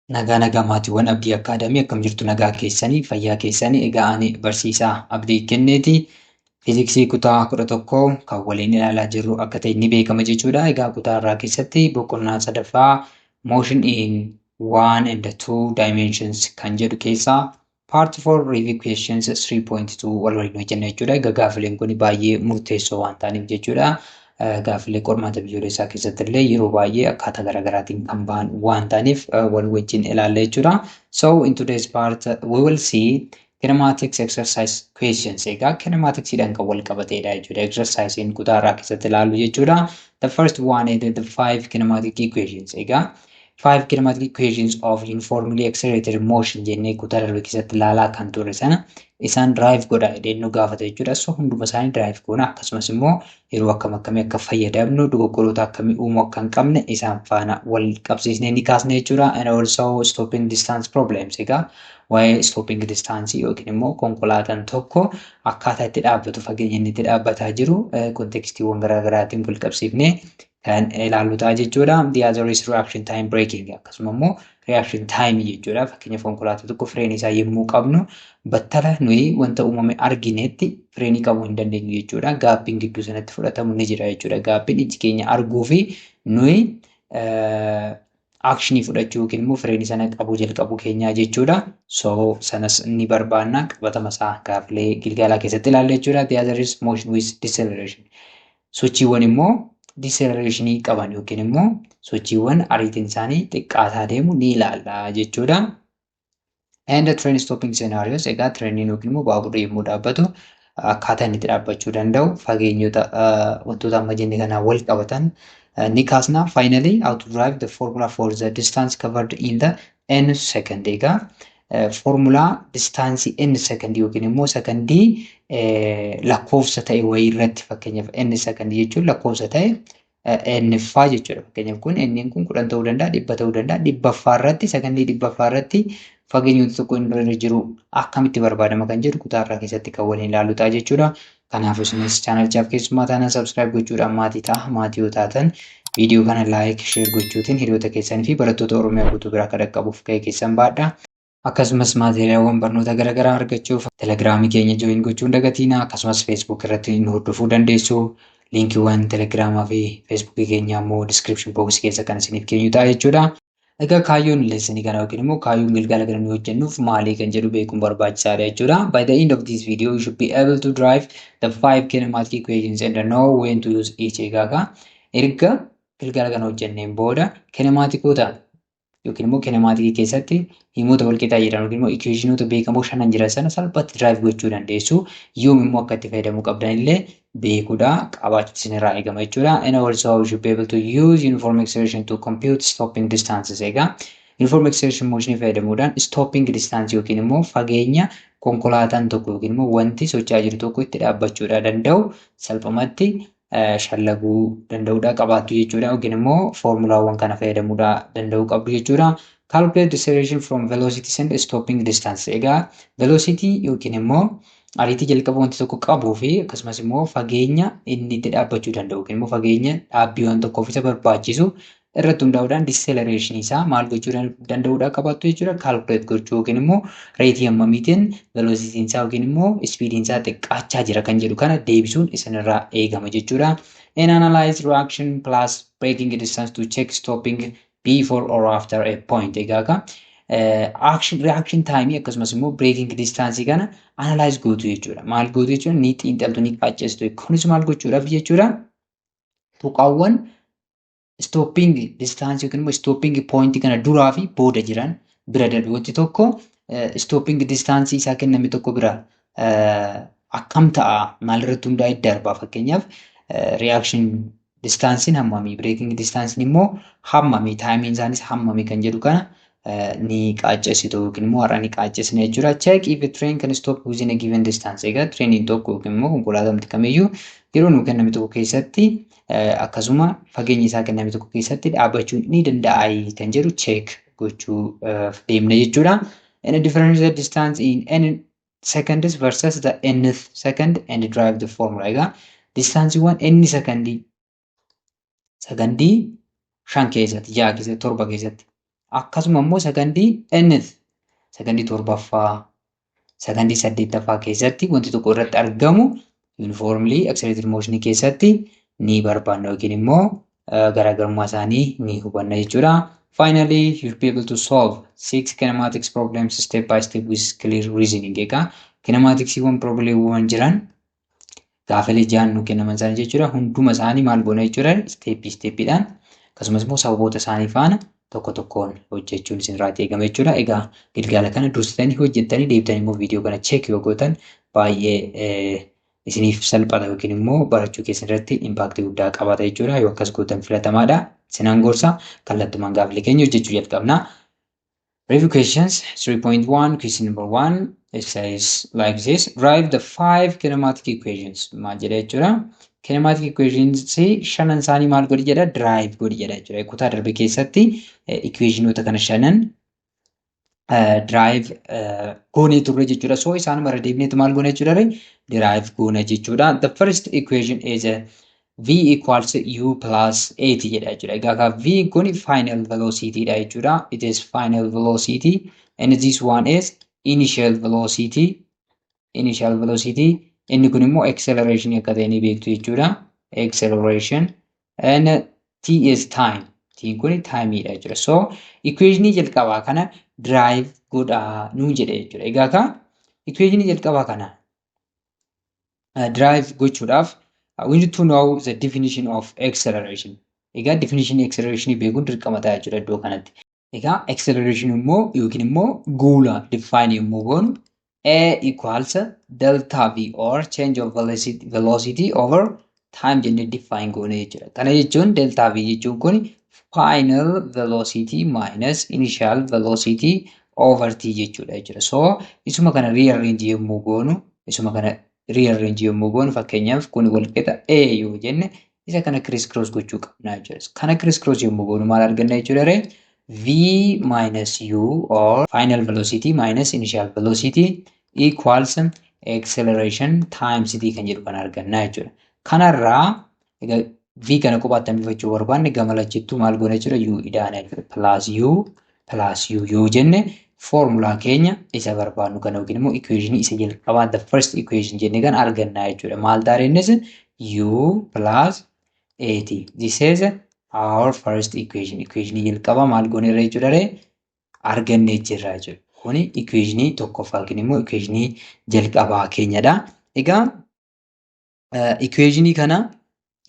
Nagaa nagaa maatiiwwan Abdii Akaadamii akkam jirtu nagaa keessanii fayyaa keessanii egaa ani barsiisaa Abdii kenneeti. Fiiziksii kutaa 11 kan waliin ilaalaa jirru akka ta'e ni beekama jechuudha. Egaa kutaa irraa keessatti boqonnaa sadaffaa motion in one and two dimensions kan jedhu keessaa part 4 review questions 3.2 wal waliin hojjenna jechuudha. Egaa gaafileen kun baay'ee murteessoo waan ta'aniif jechuudha. Gaafilee qormaata biyyoolessaa keessatti illee yeroo baay'ee akkaataa garaagaraatiin kan ba'an waan ta'aniif wal wajjin ilaalla jechuudha. So in today's part we will see kinematics exercise questions. Egaa kinematicsdhaan kan wal qabateedha jechuudha. Exercise kutaa irraa keessatti ilaallu jechuudha. The first one is the 5 kinematic equations. Egaa 5 kinematic equations of uniformly accelerated motion jennee kutaa darbe keessatti ilaalaa kan ture sana isaan drive godha jedhee nu gaafata jechuudha. So hunduma isaanii drive goona akkasumas immoo yeroo akkam akkamii akka fayyadamnu dogoggoroota akkamii uumuu akka hin qabne isaan faana wal qabsiisnee ni kaasne jechuudha. And also stopping distance problems. Egaa waa'ee stopping distance yookiin immoo konkolaataan tokko akkaataa itti dhaabbatu fageenya inni itti dhaabbataa jiru kontekstiiwwan garaagaraatiin wal qabsiifnee kan ilaallu ta'a jechuudha. The other is reaction time braking. Akkasuma immoo reaction time jechuudha. Fakkeenyaaf konkolaataa tokko fireenii isaa yommuu qabnu battala nuyi wanta uumame arginetti fireenii qabuu hin dandeenyu jechuudha. Gaabbiin gidduu sanatti fudhatamu ni jira jechuudha. Gaabbiin iji keenya arguu fi nuyi actionii fudhachuu yookiin immoo fireenii sana qabuu jalqabuu keenyaa jechuudha. So sanas ni barbaanna qabatama isaa gaafilee gilgaalaa keessatti ilaalla jechuudha. The other is motion with deceleration. Sochiiwwan immoo deceleration qaban yookiin immoo sochiiwwan ariitiin isaanii xiqqaataa deemu ni ilaalla jechuudha. And the train stopping scenarios. Egaa treeniin yookiin immoo baaburri yommuu dhaabbatu akkaataa inni itti dhaabbachuu danda'u fageenyota wantoota amma jenne kanaa wal qabatan ni kaasna. Finally, how to drive the formula for the distance covered in the n second. Egaa formula distance n second yookiin immoo secondii lakkoofsa ta'e wayii irratti fakkeenyaaf n second jechuun lakkoofsa ta'e n faa jechuudha. Fakkeenyaaf kun n kun 10 ta'uu danda'a, 100 ta'uu danda'a. 100ffaa irratti secondii 100ffaa irratti fageenyota tokko irra jiru akkamitti barbaadama kan jedhu kutaa irraa keessatti kan waliin ilaallu ta'a jechuudha. Kanaaf isinis chaanalichaaf keessummaa taanaan subscribe gochuudhaan maatii ta'a. Maatii yoo taatan viidiyoo kana like, share gochuutiin hiriyoota keessanii fi barattoota Oromiyaa guutuu bira akka dhaqqabuuf gahee keessan baadha. Akkasumas maatiriyaawwan barnoota garaagaraa argachuuf telegiraamii keenya join gochuu hin dagatina. Akkasumas feesbuuk irratti nu hordofuu dandeessu. Liinkiiwwan telegiraamaa fi feesbuukii keenya immoo description box keessa kan isiniif keenyu ta'a jechuudha. Egaa kaayyoon leessanii kana yookiin immoo kaayyoon gilgaala kana nu hojjennuuf maalii kan jedhu beekuun barbaachisaadha jechuudha. By the end of this video, you should be able to drive the 5 kinematic equations and know when to use each. Egaa erga gilgaala kana hojjenneen booda kinematikoota yookiin immoo kinemaatikii keessatti himoota walqixaa jiran yookiin immoo equationota beekamoo shanan jiran sana salphatti drive gochuu dandeessu. Yoom immoo akka itti fayyadamuu qabdan illee beekuudha qabaachuutu isinirraa eegama jechuudha. And also you should be able to use uniform acceleration to compute stopping distances. Egaa uniform acceleration motionii fayyadamuudhaan stopping distance yookiin immoo fageenya konkolaataan tokko yookiin immoo wanti socho'aa jiru tokko itti dhaabbachuudha danda'u salphumatti shallaguu danda'uudha qabaattu jechuudha. Yookiin immoo foormulaawwan kana fayyadamuudha danda'uu qabdu jechuudha. Calculate deceleration from velocity and stopping distance. Egaa velocity yookiin immoo ariitii jalqaba wanti tokko qabuu fi akkasumas immoo fageenya inni itti dhaabbachuu danda'u yookiin immoo fageenya dhaabbii waan tokkoof isa barbaachisu irratti hundaa'uudhaan deceleration isaa maal gochuu danda'uudha qabaattu jechuudha. Calculate gochuu yookiin immoo reetii hammamiitiin velocity isaa yookiin immoo speed isaa xiqqaachaa jira kan jedhu kana deebisuun isinirraa eegama jechuudha. And analyze reaction plus braking distance to check stopping before or after a point. Egaa reaction time akkasumas immoo braking distance kana analyze gootu jechuudha. Maal gootu jechuudha? Ni xiinxaltu ni qaacceessitu. Kunis maal gochuudhaaf jechuudha? Tuqaawwan stopping distance yookiin immoo stopping point kana duraa fi booda jiran bira darbu. Wanti tokko stopping distance isaa kenname tokko bira akkam ta'a maalirratti hundaa'ee darba. Fakkeenyaaf reaction distancein hammamii, braking distancein immoo hammamii, taayimiin isaanis hammamii kan jedhu kana ni qaacceessitu yookiin immoo har'a ni qaacceessina jechuudha. Check if a train can stop within a given distance. Egaa treeniin tokko yookiin immoo konkolaataan kamiyyuu yeroo nu kenname tokko keessatti akkasuma fageenya isaa kenname tokko keessatti dhaabbachuu ni danda'a kan jedhu check gochuu deemna jechuudha. And differentiate the distance in n seconds versus the nth second and drive the formula. Egaa distaansiiwwan n secondii 5 keessatti 6 keessatti 7 keessatti akkasuma immoo sakandii nth sakandii torbaffaa sakandii saddeettaffaa keessatti wanti tokko irratti argamu uniformly accelerated motion keessatti ni barbaanna yookiin immoo garaagarummaa isaanii ni hubanna jechuudha. Finally, you'll be able to solve 6 kinematics problems step by step with clear reasoning. Egaa kinematics problemewwan jiran gaafalee jaannu kennaman isaanii jechuudha. Hunduma isaanii maal goona jechuudha steppiidhaan akkasumas immoo sababoota isaanii faana tokko tokkoon hojjechuun isinirraa eegama jechuudha. Egaa gilgaala kana dursitanii hojjettanii deebitanii immoo viidiyoo kana check yoo gootan baay'ee isiniif salphata yookiin immoo barachuu keessan irratti impaaktii guddaa qabaata jechuudha. Yoo akkas gootan filatamaadha. Sinaan gorsa kallattumaan gaafilee keenya hojjechuu jalqabna. Review questions 3.1 question number 1 it says like this: write the 5 kinematic equations. Maal jedha jechuudha. Kinematic equations shanan isaanii maal godhi jedha derive godhi jedha jechuudha. Kutaa darbe keessatti equationota kana shanan derive goonee turre jechuudha. So isaan mara deebineetu maal goona jechuudha derive goona jechuudha. The first equation is v equals u plus 8 jedha jechuudha. Egaa v kun final velocity dha jechuudha. It is final velocity and this one is initial velocity. Initial velocity inni kun immoo acceleration akka ta'e ni beektu jechuudha. Acceleration and t is time. T kun time dha jechuudha. So equation jalqabaa kana derive godha nu jedha jechuudha. Egaa ka equation jalqabaa kana derive gochuudhaaf we need to know the definition of acceleration. Egaa definition acceleration beekuun dirqama ta'a jechuudha iddoo kanatti. Egaa acceleration immoo yookiin immoo goala define yommuu goonu a equals delta v or change of velocity over time jennee define goone jechuudha. Kana jechuun delta v jechuun kun final velocity minus initial velocity over t jechuudha. So isuma kana rearrange yommuu goonu rearrange yommuu goonu fakkeenyaaf kun walqixa a yoo jenne isa kana criss cross gochuu qabna jechuudha. Kana criss cross yommuu goonu maal arganna jechuudha v minus u or final velocity minus initial velocity equals acceleration times t kan jedhu kan arganna jechuudha. Kanarraa egaa v kana qofaatti hambifachuu barbaanne gama lachittuu maal goona jechuudha u ida'ana jechuudha. Plus u yoo jenne formula keenya isa barbaannu kana yookiin immoo equation isa jalqabaa the first equation jennee kan arganna jechuudha. Maal ta'a innis u plus 8. This is our first equation. Equation jalqabaa maal goone jechuudha argannee jirra jechuudha. Kuni equation tokkoffaa yookiin immoo equation jalqabaa keenyadha. Egaa equation kana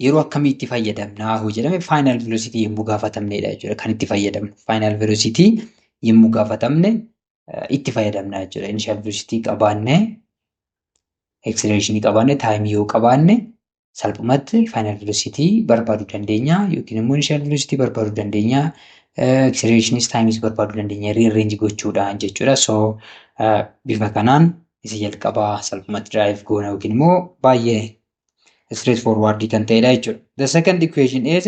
yeroo akkamii itti fayyadamna jedhame final velocity yommuu gaafatamnedha jechuudha kan itti fayyadamnu. Final velocity yommuu gaafatamne itti fayyadamna jechuudha. Initial velocity qabaanne acceleration qabaanne time yoo qabaanne salphumatti final velocity barbaaduu dandeenya yookiin immoo initial velocity barbaaduu dandeenya. Acceleration times barbaaduu dandeenya rearrange gochuudhaan jechuudha. So bifa kanaan isa jalqabaa salphumatti derive goona yookiin immoo baay'ee straightforward kan ta'edha jechuudha. The second equation is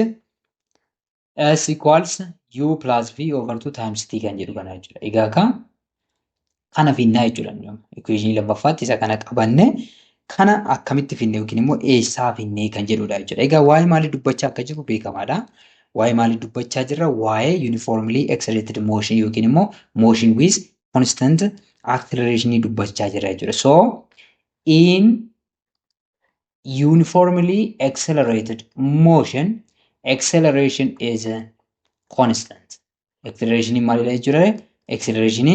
s equals u plus v over 2 times t kan jedhu kana jechuudha. Egaa kana finnaa jechuudha. Equation lammaffaatti isa kana qabanne kana akkamitti finne yookiin immoo eessaa finne kan jedhudha jechuudha. Egaa waa'ee maalii dubbachaa akka jiru beekamaadha. Waa'ee maalii dubbachaa jirra? Waa'ee uniformly accelerated motion yookiin immoo motion with constant acceleration dubbachaa jirra jechuudha. So in uniformly accelerated motion, acceleration is constant. Acceleration maalidha jechuudha? Acceleration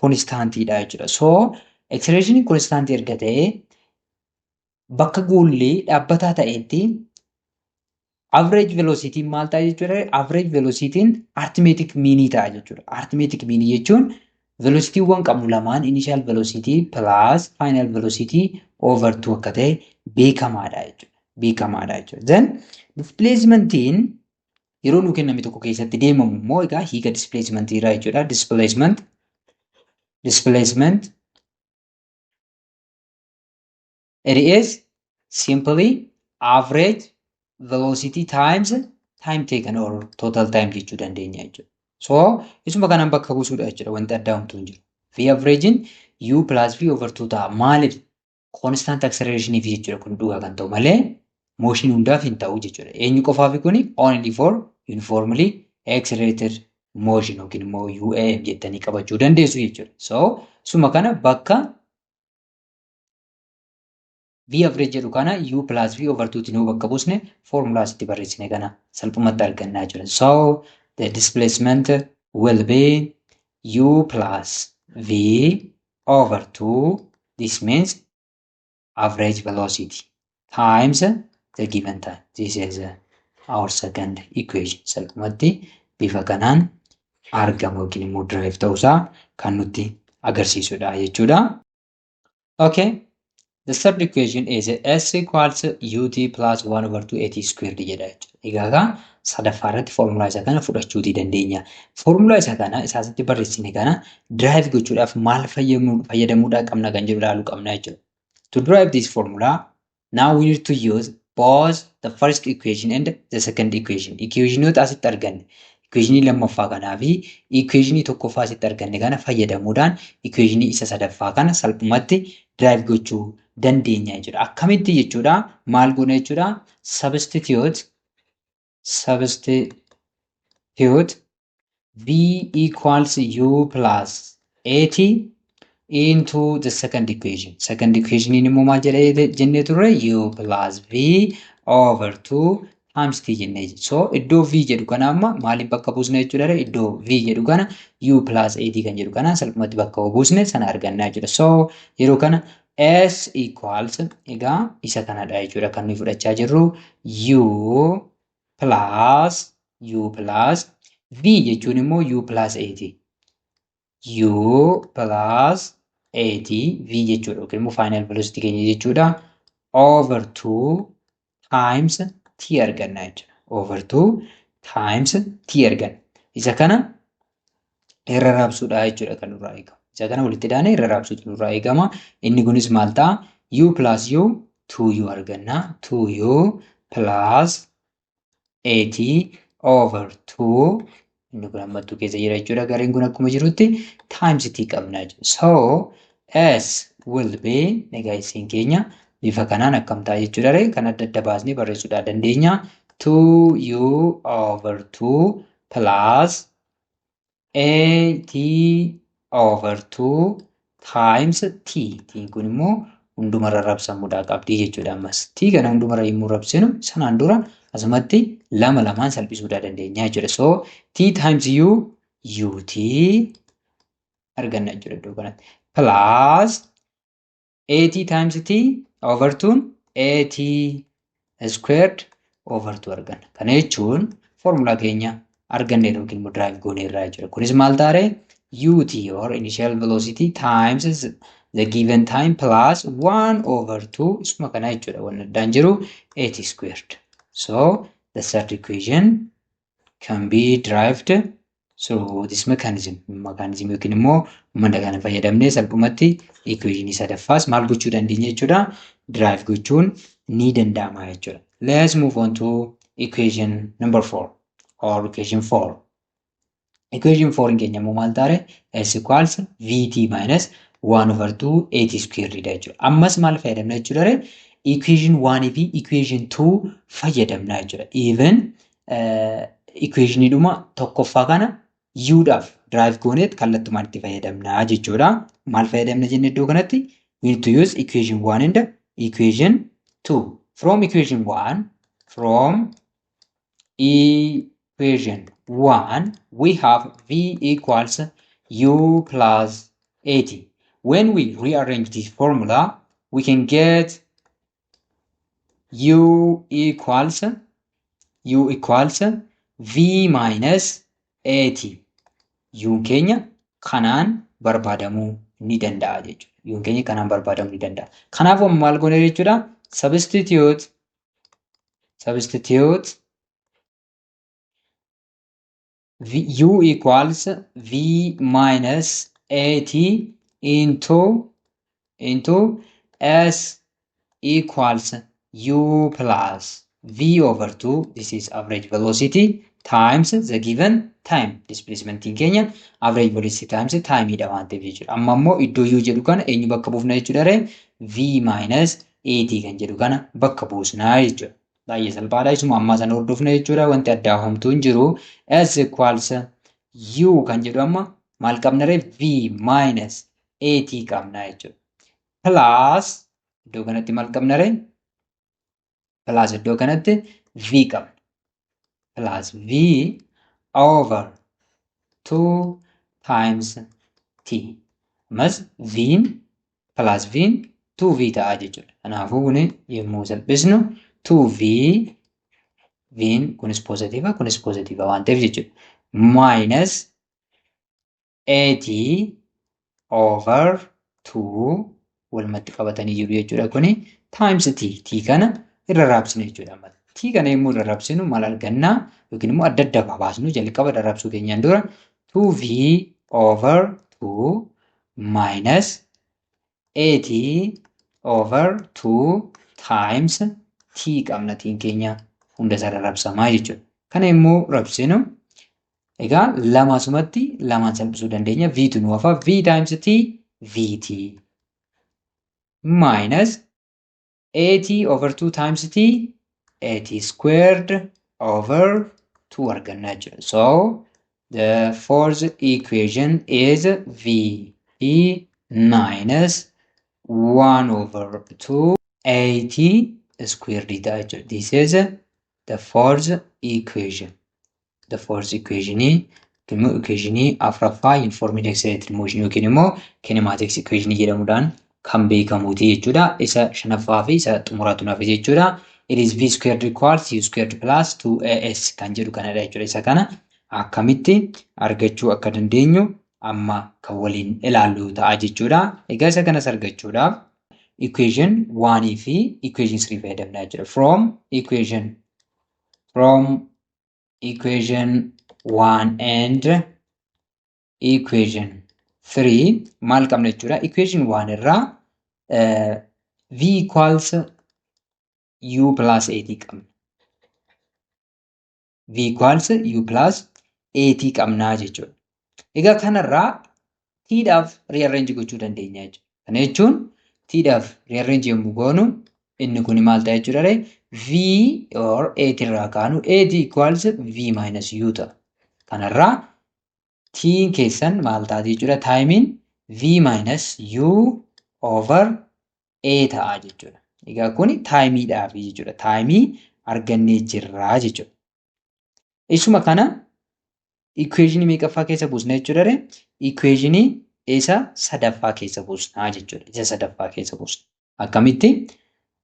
constant dha jechuudha. So acceleration constant erga ta'e bakka goollee dhaabbataa ta'etti average velocity maal ta'a jechuudha? Average velocity arithmetic mean ta'a jechuudha. Arithmetic mean jechuun velocity wan qabnu lamaan initial velocity plus final velocity over 2 akka ta'e beekamaadha jechuudha. Then displacement yeroo nu kenname tokko keessatti deemamu immoo egaa hiika displacement irraa jechuudha. Displacement it is simply average velocity times time taken or total time jechuu dandeenya jechuudha. So isuma kanaan bakka buusuudha jechuudha wanti addaa homtuu hin jiru. V averaging u plus v over 2 ta'a. Maaliif? Constant acceleration fi jechuudha kun dhugaa kan ta'u malee motion hundaaf hin ta'u jechuudha. Eenyu qofaaf kuni only for uniformly accelerated motion yookiin immoo UAM jettanii qabachuu dandeessu jechuudha. So suma kana bakka V average jedhu kana U plus V over 2 tinuu bakka buusne formula asitti barreessine kana salphumatti argannaa jira. So the displacement will be U plus V over 2. This means average velocity times the given time. This is our second equation. Salphumatti bifa kanaan argamu yookiin immoo drive ta'uusaa kan nutti agarsiisudha jechuudha. Okay. The third equation is S equals UT plus 1 over 2 AT squared jedha jechuudha. Egaa sadaffaa irratti formula isa kana fudhachuutii dandeenya. Formula isa kana isaasitti barreessine kana drive gochuudhaaf maal fayyadamuudhaa qabna kan jedhu ilaaluu qabna jechuudha. To drive this formula, now we need to use both the first equation and the second equation. Equationota asitti arganne. Equationii lammaffaa kanaa fi equationii tokkoffaa asitti arganne kana fayyadamuudhaan equationii isa sadaffaa kana salphumatti drive gochuu dandeenya jechuudha. Akkamitti jechuudha? Maal goona jechuudha? Substitute V equals U plus AT into the second equation. Second equation immoo maal jedhee jennee turre? U plus V over 2 times T jennee. So iddoo V jedhu kana amma maaliin bakka buusne jechuudha? Iddoo V jedhu kana U plus AT kan jedhu kana salphumatti bakka buusne sana argannaa jechuudha. So yeroo kana S equals egaa isa kanadha jechuudha kan nuyi fudhachaa jirru U plus V jechuun immoo U plus AT. U plus AT V jechuudha yookiin immoo final velocity keenya jechuudha over 2 times T arganna jechuudha. Over 2 times T arganna. Isa kana irra raabsuudha jechuudha kan nurraa eegamu. Isa kana walitti daanee irra raabsuutu nurraa eegama. Inni kunis maal ta'a? U plus U 2U arganna. 2U plus AT over 2. Inni kun ammattuu keessa jira jechuudha. Gareen kun akkuma jirutti times T qabna jechuudha. So S will be egaa isiin keenya bifa kanaan akkam ta'a jechuudha. Kan adda adda baasnee barreessuudhaa dandeenya. 2U over 2 plus AT over 2 times T. T kun immoo hundumarra rabsamuudhaa qabdi jechuudha ammas. T kana hundumarra yommuu rabsinu sanaan dura asumatti lama lamaan salphisuudhaa dandeenya jechuudha. So T times U UT arganna jechuudha iddoo kanatti. Plus AT times T over 2 AT squared over 2 arganna. Kana jechuun formula keenya arganne yookiin immoo drive goonee irraa jechuudha. Kunis maal ta'a? UT or initial velocity times the given time plus 1 over 2 isuma kana jechuudha. Waan addaan jiru AT squared. So the third equation can be derived through this mechanism. Mechanism yookiin immoo manda kana fayyadamnee salphumatti equationii sadaffaas maal gochuu dandeenya jechuudha? Derive gochuun ni danda'ama jechuudha. Let's move on to equation number 4 or equation 4. Equation 4 keenya immoo maal ta'a? S equals VT minus 1 over 2 AT squared jechuudha. Ammas maal fayyadamna jechuudha? Equation 1 fi equation 2 fayyadamna jechuudha. Even equation dhuma tokkoffaa kana U dhaaf drive gooneet kallattumaan itti fayyadamna jechuudha. Maal fayyadamna jenne iddoo kanatti? We need to use equation 1 and equation 2. From equation 1, we have V equals U plus AT. When we rearrange this formula, we can get U equals V minus AT. U keenya kanaan barbaadamuu ni danda'a jechuudha. U keenya kanaan barbaadamuu ni danda'a. Kanaafuu maal goone jechuudha? Substitute U equals V minus AT into S equals U plus V over 2. This is average velocity times the given time. Displacement in Kenya average velocity times time idha waan ta'eef jechuudha. Amma immoo iddoo U jedhu kana eenyu bakka buufna jechuudha? V minus AT kan jedhu kana bakka buusnaa jechuudha. Baay'ee salphaadha. Isuma ammaa sana hordofna jechuudha. Wanti addaa homtuu hin jiru. S equals u kan jedhu amma maal qabna ree v minus at qabna jechuudha. Plus iddoo kanatti maal qabna ree? Plus iddoo kanatti v qabna. Plus v over 2 times t. Ammas v'n plus v'n 2v ta'a jechuudha. Kanaafuu kun yommuu salphisnu 2v v'n kunis pozitiiva waan ta'eef jechuudha. Minus at over 2 walumatti qabatanii jiru jechuudha. Kuni times t kana irra raabsinu jechuudha. T kana yommuu irra raabsinu maal argannaa yookiin immoo adda adda baasnu jalqaba raabsuu keenyaan dura 2v over 2 minus at over 2 times t qabna. Tiin keenya hunda isaa raabsamaa jechuudha. Kana yommuu raabsinu egaa lamaasumatti lamaan salphisuu dandeenya. V2 nu hafa v times t vt minus at over 2 times t at squared over 2 arganna jechuudha. So the fourth equation is v minus 1 over 2 at squared ta'a jechuudha. This is the fourth equation. The fourth equation afraffaa uniform accelerated motion yookiin immoo kinematics equation jedhamuudhaan kan beekamuuti jechuudha. Isa shanaffaa fi isa xumuraatu naaf jechuudha. It is v squared equals u squared plus 2as kan jedhu kanadha jechuudha. Isa kana akkamitti argachuu akka dandeenyu amma kan waliin ilaallu ta'a jechuudha. Egaa isa kanas argachuudhaaf equation 1 fi equation 3 fayyadamna jechuudha. From equation 1 and equation 3 maal qabna jechuudha. Equation 1 irraa v equals u plus at qabna. V equals u plus at qabnaa jechuudha. Egaa kanarraa t-dhaaf rearrange gochuu dandeenya jechuudha. Kana jechuun t-dhaaf rearrange yommuu goonu inni kun maal ta'a jechuudha? V or at irraa kaanu at equals v minus u ta'a. Kanarraa t keessan maal ta'a jechuudha? Taayimiin v minus u over a ta'a jechuudha. Egaa kun taayimiidhaaf jechuudha. Taayimii argannee jirraa jechuudha. Isuma kana equation meeqaffaa keessa buusna jechuudha? Equation isa sadaffaa keessa buusna jechuudha. Isa sadaffaa keessa buusna. Akkamitti?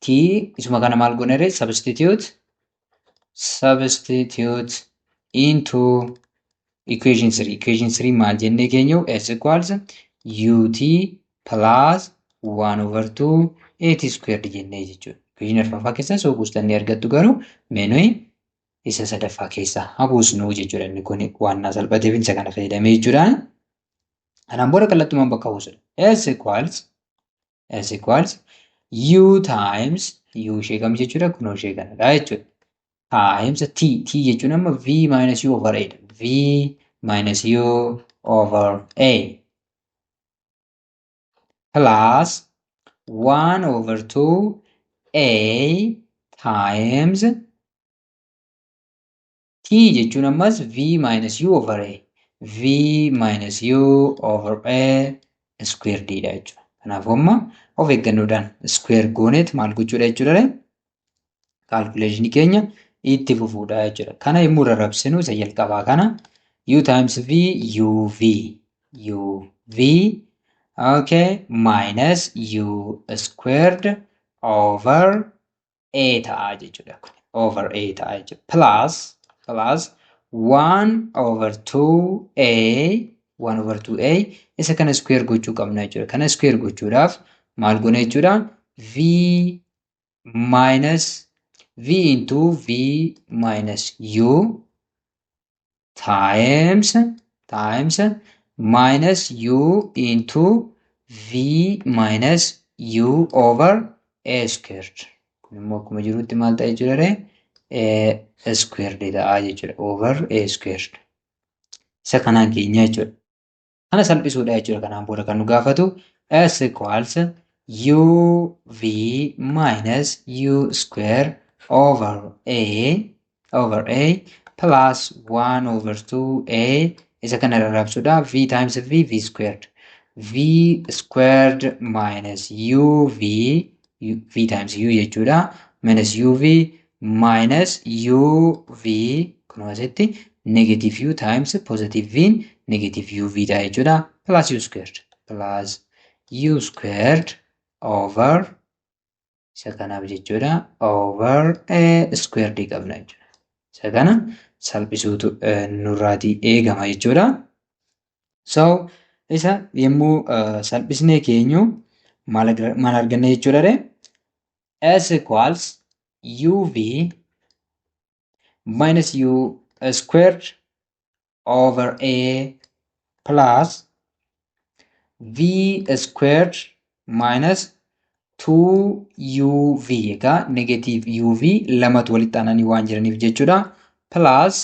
T isuma kana maal goonere? Substitute into equation 3. Equation 3 maal jennee keenyu? S equals ut plus 1 over 2 at squared jennee jechuudha. Equation arfaffaa keessa soo buustanii argattu garuu meenuyi isa sadaffaa keessa habuusnu jechuudha. Inni kun waan salphateef isa kana fayyadamee jechuudha. Kanaan booda kallattumaan bakka buusudha. S equals u times u ishee kam jechuudha? Kunoo ishee kanadha jechuudha. Times t jechuun amma v minus u over a dha. V minus u over a plus 1 over 2 a times t jechuun ammas v minus u over a. V minus u over a square d dha jechuudha. Kanaafuu amma of eeggannoodhaan square gooneet maal gochuudha jechuudha? Calculation keenya itti fufuudha jechuudha. Kana yommuu rarrabsinu isa jalqabaa kana u times v uv okay minus u squared over a ta'a jechuudha. Over a ta'a jechuudha. Plus 1 over 2a 1 over 2a isa kana square gochuu qabna jechuudha. Kana square gochuudhaaf maal goona jechuudha? V into v minus u times minus u into v minus u over a squared. Kun immoo akkuma jirutti maal ta'a jechuudha? Squared ta'a jechuudha. Over a squared. Isa kanaan keenya jechuudha. Kana salphisuudha jechuudha. Kanaan booda kan nu gaafatu s equals uv minus u square over a plus 1 over 2a Isa kana arrabsuudha. V times V squared. V squared minus UV, V times U jechuudha. Minus UV minus UV kunoo asitti negative U times positive V negative UV ta'a jechuudha. Plus U squared. Plus U squared over isa kanaaf jechuudha. Over square D qabna jechuudha. Isa kana salphisuutu nurraatii eegama jechuudha. So isa yommuu salphisnee keenyu maal arganna jechuudha. S equals UV minus U squared over A plus V squared minus 2UV egaa negative UV lamatu walitti aananii waan jiraniif jechuudha. Plus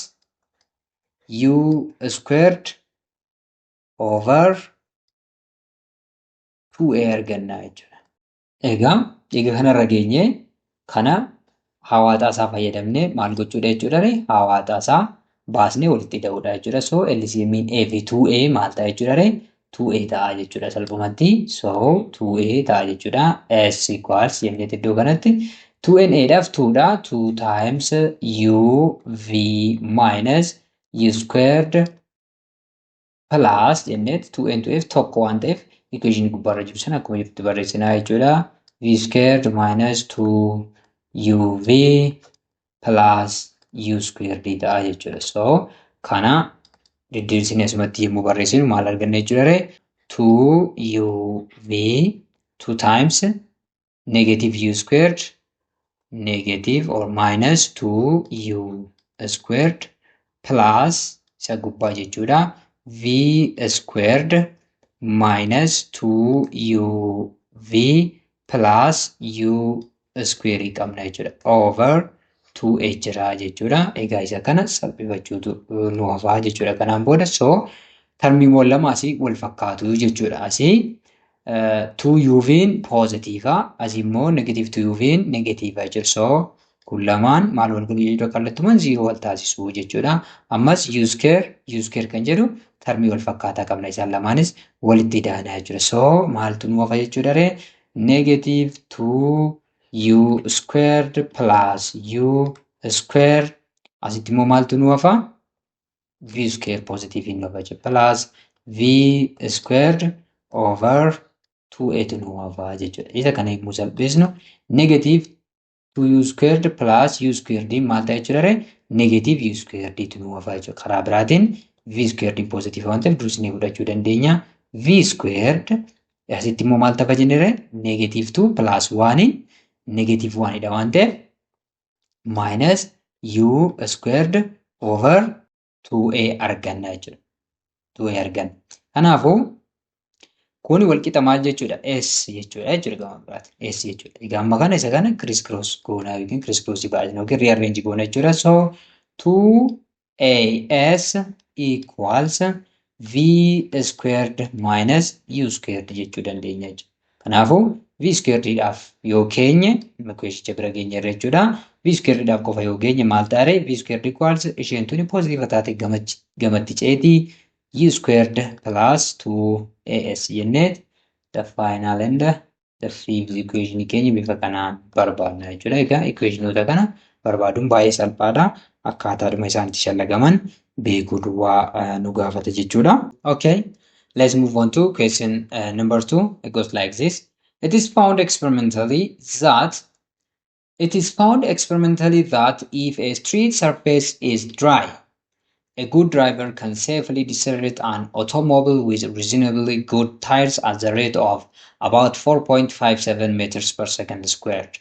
U squared over 2A arganna jechuudha. Egaa kanarra geenye kana hawaaxaasaa fayyadamnee maal gochuudha jechuudha. Hawaaxaasaa baasnee walitti hidhuudha jechuudha. So LCM'n A fi 2A maal ta'a jechuudha. 2A ta'a jechuudha salphumatti. So 2A ta'a jechuudha. S equals jennee iddoo kanatti 2N dhaaf 2dha. 2 times UV minus U squared plus jennee 2N 2F tokko waan ta'eef equation gubbaarra jiru sana akkuma jirtu barreessinaa jechuudha. V squared minus 2UV plus U squared ta'a jechuudha. So kana diddiirsinee asumatti yommuu barreessinu maal arganna jechuudha. 2UV 2 times negative U squared negative or minus 2U squared plus isa gubbaa jechuudha. V squared minus 2UV plus U square qabna jechuudha. Over 2A jira jechuudha. Egaa isa kana salphifachuutu nu hafaa jechuudha. Kanaan booda so termiiwwan lama asii wal fakkaatu jechuudha. Asii 2UV'n positiiva, asii immoo negative 2UV'n negatiiva jechuudha. So kun lamaan maal wal godhu jechuudha. Kallattumaan 0 wal taasisuu jechuudha. Ammas U square kan jedhu termii wal fakkaataa qabna. Isaan lamaanis walitti daana jechuudha. So maaltu nu hafa jechuudha. Negative 2U squared plus U squared asitti immoo maaltu nu hafa? V square positive nu hafa jechuudha. Plus V squared over 2A nu hafa jechuudha. Isa kana yommuu salphisnu negative 2U squared plus U squared maal ta'a jechuudha? Negative U squared nu hafa jechuudha. Karaa biraatiin V squared positive waan ta'eef dursinee fudhachuu dandeenya. V squared asitti immoo maal ta'a jennee negative 2 plus 1 negative 1 dha waan ta'eef minus U squared over 2A arganna jechuudha. 2A arganna. Kanaafuu kuni wal qixa maal jechuudha? S jechuudha gama biraati. S jechuudha. Egaa amma kana isa kana criss cross goonaa yookiin criss cross baasnee yookiin rearrange goona jechuudha. So 2AS equals V squared minus U squared jechuu dandeenya jechuudha. Kanaafuu V squared dhaaf yoo keenye equation bira geenye jechuudha. V squared dhaaf qofa yoo geenye maal ta'are? V squared equals isheen tuni positive taate gamatti ceetii U squared plus 2AS jennee the final and the fifth equation keenya bifa kanaan barbaadna jechuudha. Egaa equationota kana barbaaduun baay'ee salphaadha. Akkaataadhuma isaanitti shallagaman beekuu duwwaa nu gaafata jechuudha. Okay, let's move on to question number 2. It goes like this. It is found experimentally that if a street surface is dry, a good driver can safely decelerate an automobile with reasonably good tires at the rate of about 4.57 meters per second squared.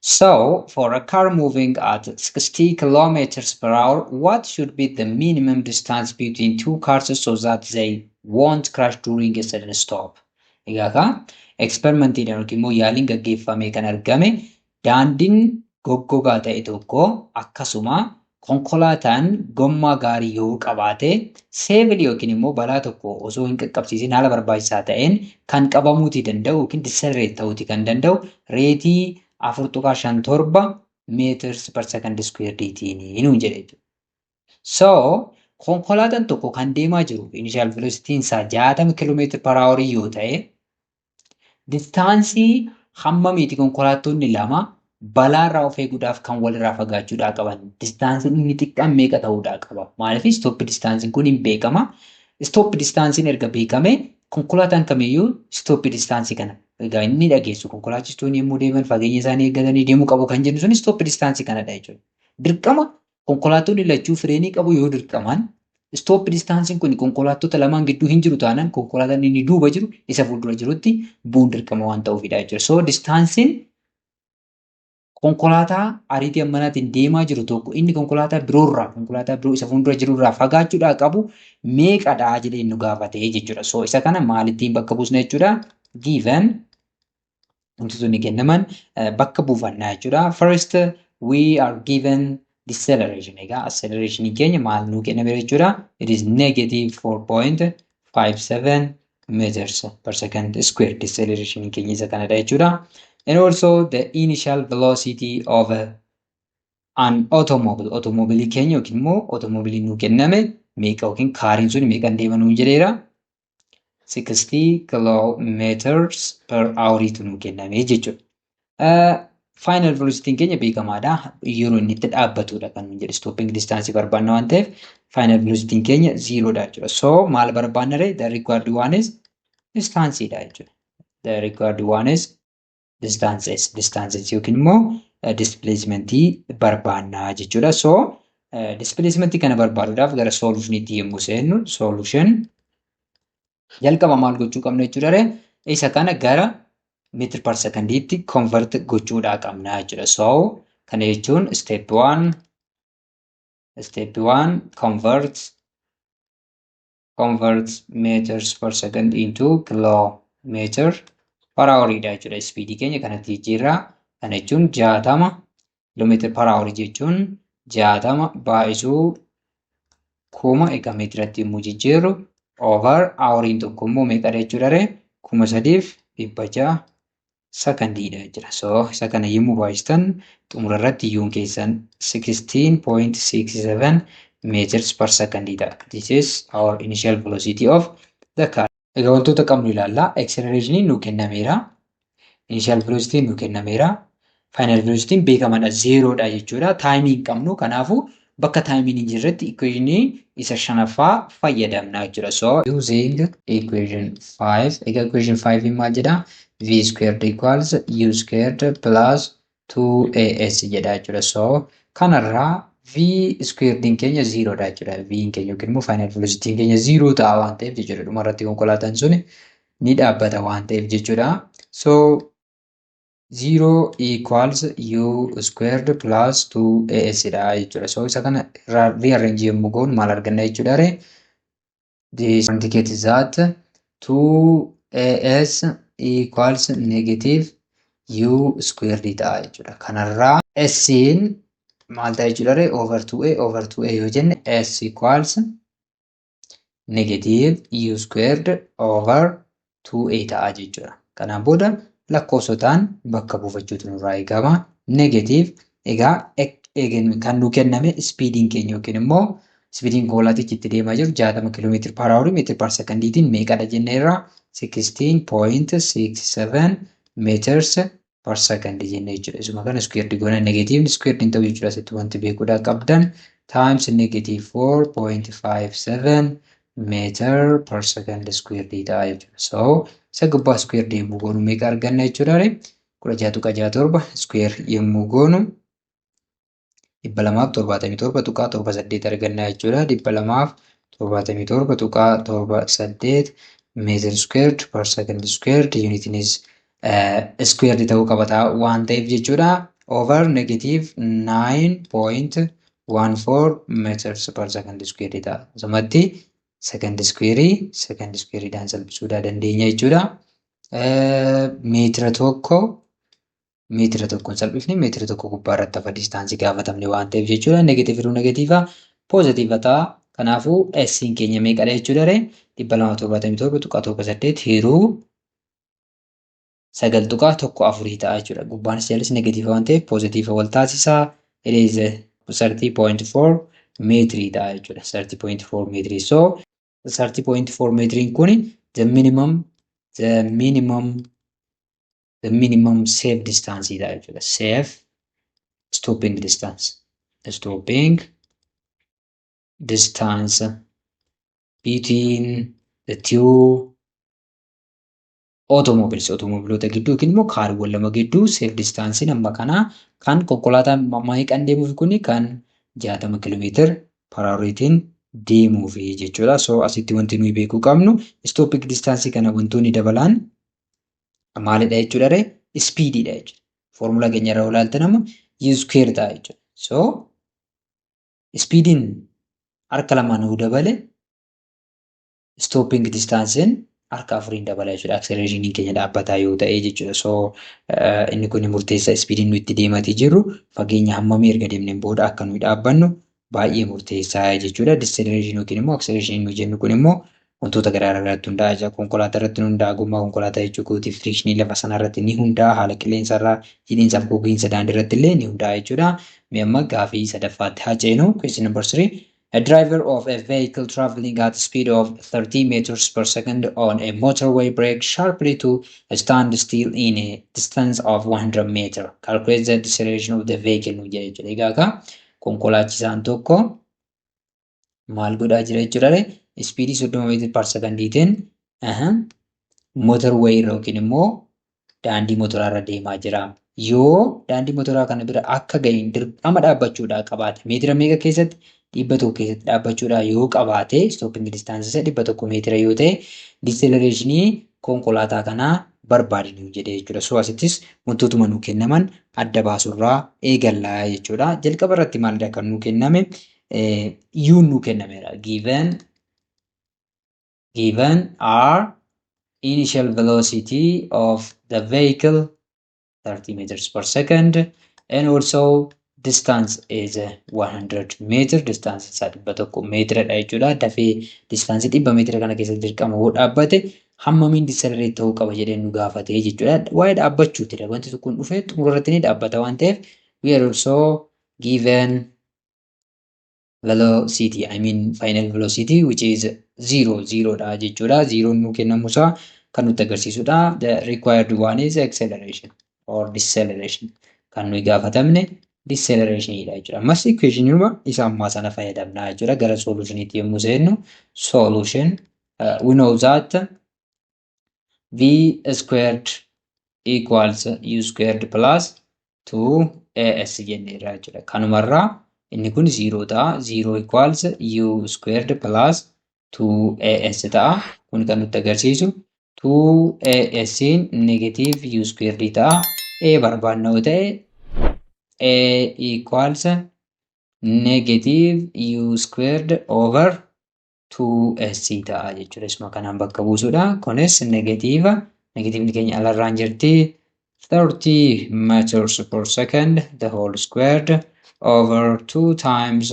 So, for a car moving at 60 kilometers per hour, what should be the minimum distance between two cars so that they won't crash during a sudden stop? Egaa eksperimentiidhaan yookiin immoo yaaliin gaggeeffamee kan argame daandiin goggogaa ta'e tokko akkasuma konkolaataan gommaa gaarii yoo qabaate seefilii yookiin immoo balaa tokko osoo hin qaqqabsiisin haala barbaachisaa ta'een kan qabamuutii danda'u yookiin dissereet ta'uutii kan danda'u reetii 4.57 meters per second square tiin nuun jedhe. So konkolaataan tokko kan deemaa jiru initial velocity isaa 60 km/h yoo ta'e distaansii hammamiiti konkolaattonni lama balaarraa of eeguudhaaf kan walirraa fagaachuudhaa qaban distaansiin inni xiqqaan meeqa ta'uudhaa qaba maaliif stop distaansiin kun hin beekama stop distaansiin erga beekame konkolaataan kamiyyuu stop distaansii kana egaa inni dhageessu konkolaachistoonni yommuu deeman fageenya isaanii eeggatanii deemuu qabu kan jennu sun stop distaansii kanadha jechuudha dirqama konkolaattonni lachuu fireenii qabu yoo dirqaman stop distaansiin kun konkolaattota lamaan gidduu hin jiru taanaan konkolaataan inni duuba jiru isa fuuldura jirutti bu'uun dirqama waan ta'uufidha jechuudha. So distaansiin konkolaataa ariitii ammanaatiin deemaa jiru tokko inni konkolaataa biroo isa fuuldura jirurraa fagaachuudhaa qabu meeqadhaa jedhee nu gaafate jechuudha. So isa kana maalittiin bakka buusna jechuudha. Given wantoonni kennaman bakka buufannaa jechuudha. First we are given deceleration. Egaa acceleration keenya maal nuu kenname jechuudha. It is negative 4.57 meters per second square. Deceleration keenya isa kanadha jechuudha. And also the initial velocity of an automobile. Automobile keenya yookiin immoo automobile nuu kenname meeqa yookiin kaariin sun meeqa deema nuu jedheera. 60 kilometers per hour tu nuu kenname jechuudha. Final velocity keenya beekamaadha. Yeroo inni itti dhaabbatudha kan nuyi jedhu stopping distance barbaanna waan ta'eef final velocity keenya 0 dha jechuudha. So maal barbaanna ree? The required one is distance dha jechuudha. The required one is distances yookiin immoo displacement barbaanna jechuudha. So displacement kana barbaaduudhaaf gara solutionitti yommuu seennu solution jalqaba maal gochuu qabna jechuudha ree? Isa kana gara meter per secondiitti convert gochuudhaa qabna jechuudha. So kana jechuun step 1 convert meters per second into kilometer per hour dha jechuudha. Speed keenya kanatti jijjiirra. Kana jechuun 60 kilometer per hour jechuun 60 baay'isuu 1000 egaa meetiratti yommuu jijjiirru over houriin tokko immoo meeqadha jechuudha ree? 3600 secondiidha jechuudha. So isa kana yommuu baay'istan xumura irratti iyyuun keessan 16.67 meters per second dha. This is our initial velocity of the car. Egaa wantoota qabnu ilaalla. Acceleration nu kennameera. Initial velocity nu kennameera. Final velocity beekamaadha 0 dha jechuudha. Timing qabnu kanaafuu bakka timing hin jirretti equation isa shanaffaa fayyadamna jechuudha. So using equation 5 egaa equation 5 maal jedha? V squared equals U squared plus 2AS jedha jechuudha. So kanarraa V squared keenya 0 dha jechuudha. V keenya yookiin immoo final velocity keenya 0 ta'a waan ta'eef jechuudha. Dhumarratti konkolaataan sun ni dhaabbata waan ta'eef jechuudha. So 0 equals U squared plus 2AS dha jechuudha. So isa kana rearrange yommuu goonu maal arganna jechuudha ree? This indicates that 2AS equals negative U squared ta'a jechuudha. Kanarraa S'in maal ta'a jechuudha ree? Over 2A yoo jenne S equals negative U squared over 2A ta'a jechuudha. Kanaan booda lakkoofsotaan bakka buufachuutu nurraa eegama. Negative egaa kan nu kenname speediin keenya yookiin immoo speediin konkolaatichi itti deemaa jiru 60 km per hour meter per secondiitiin meeqadha jenneerra 16.67 meters per second jennee jechuudha. Isuma kana squared goona negative squared hin ta'u jechuudha. Asitti wanti beekuudhaa qabdan times negative 4.57 meter per second squared ta'a jechuudha. So isa gubbaa squared yommuu goonu meeqa arganna jechuudha ree? 16.67 square yommuu goonu 277.78 arganna jechuudha. 277.78 meter squared per second squared unitiin is squared ta'uu qabata waan ta'eef jechuudha. Over negative 9.14 meters per second squared ta'a. Asumatti second square dhaan salphisuudhaa dandeenya jechuudha. Meetira tokkoon salphifne meetira tokko gubbaa irratti hafa distaansii gaafatamne waan ta'eef jechuudha. Negatiiv iruu negatiiva poozitiiva ta'a. Kanaafuu S'in keenya meeqadha jechuudha ree? 277.78 hiruu 9.14 ta'a jechuudha. Gubbaanis jalas negatiiva waan ta'eef poozitiiva wal taasisaa. It is 30.4 meetirii ta'a jechuudha. 30.4 meetirii. So 30.4 meetiriin kun the minimum safe distance ta'a jechuudha. Safe stopping distance. Stopping distance between the two automobiloota gidduu yookiin immoo kaariiwwan lama gidduu safe distance amma kanaa kan konkolaataan meeqaan deemuuf kun kan 60 kiiloomeetira per houriitiin deemuuf jechuudha. So asitti wanti nuyi beekuu qabnu stopping distance kana wantoonni dabalaan maalidha jechuudha? Speedidha jechuudha. Foormulaa keenya irraa ilaaltan amma u square ta'a jechuudha. So speediin harka lamaan yoo dabale stopping distanceen harka afuriin dabala jechuudha. Acceleration keenya dhaabbataa yoo ta'e jechuudha. So inni kun murteessaa speediin nuyi itti deematii jirru fageenya hammamii erga deemneen booda akka nuyi dhaabbannu baay'ee murteessaa jechuudha. Deceleration yookiin immoo acceleration nuyi jennu kun immoo wantoota garaagaraa irratti hundaa'a. Konkolaataa irratti hundaa'a. Gommaa konkolaataa jechuuti frikshinii lafa sanaa irratti ni hundaa'a. Haala qilleensa irraa hidhiinsaaf gogiinsa daandii irratti illee ni hundaa'a jechuudha. Mee amma gaafii sadaffaatti haa ceenu. Question number 3. A driver of a vehicle traveling at a speed of 30 meters per second on a motorway brakes sharply to a standstill in a distance of 100 meters. Calculate the deceleration of the vehicle nu jedha jechuudha. Egaa konkolaachisaan tokko maal godhaa jira jechuudha? Speedii 30 meetira per secondiitiin motorway irra yookiin immoo daandii motoraa irra deemaa jira. Yoo daandii motoraa kana bira akka ga'een dirqama dhaabbachuudhaa qabaate meetira meeqa keessatti 100 keessatti dhaabbachuudhaa yoo qabaate stopping distance isa 100 meetira yoo ta'e decelerationii konkolaataa kanaa barbaadinu jedhee jechuudha. So asittis wantootuma nuu kennaman adda baasurraa eegallaa jechuudha. Jalqaba irratti maalidha kan nuu kenname? U nuu kennameera. Given our initial velocity of the vehicle 30 meters per second and also distance is 100 meter. Distance isaa 100 meetira dha jechuudha. Dafee distance 100 meetira kana keessatti dirqama yoo dhaabbate hammamiin decelerate ta'uu qaba jedhee nu gaafate jechuudha. Waa'ee dhaabbachuuti wanti kun dhufee xumura irratti ni dhaabbata waan ta'eef we are also given velocity, final velocity which is 0 dha jechuudha. 0 nu kennamusaa kan nutti agarsiisudha. The required one is acceleration or deceleration. Kan nuyi gaafatamne deceleration dha jechuudha. Ammas equation isa ammaa sana fayyadamna jechuudha. Gara solutioniitti yommuu seennu solution we know that v squared equals u squared plus 2as jenneerra jechuudha. Kanumarraa inni kun 0 ta'a. 0 equals u squared plus 2as ta'a. Kun kan nutti agarsiisu 2as negative u squared ta'a. A barbaanna yoo ta'e A equals negative u squared over 2s ta'a jechuudha. Isuma kanaan bakka buusudha. Kunis negative keenya alarraan jirti 30 meters per second the whole squared over 2 times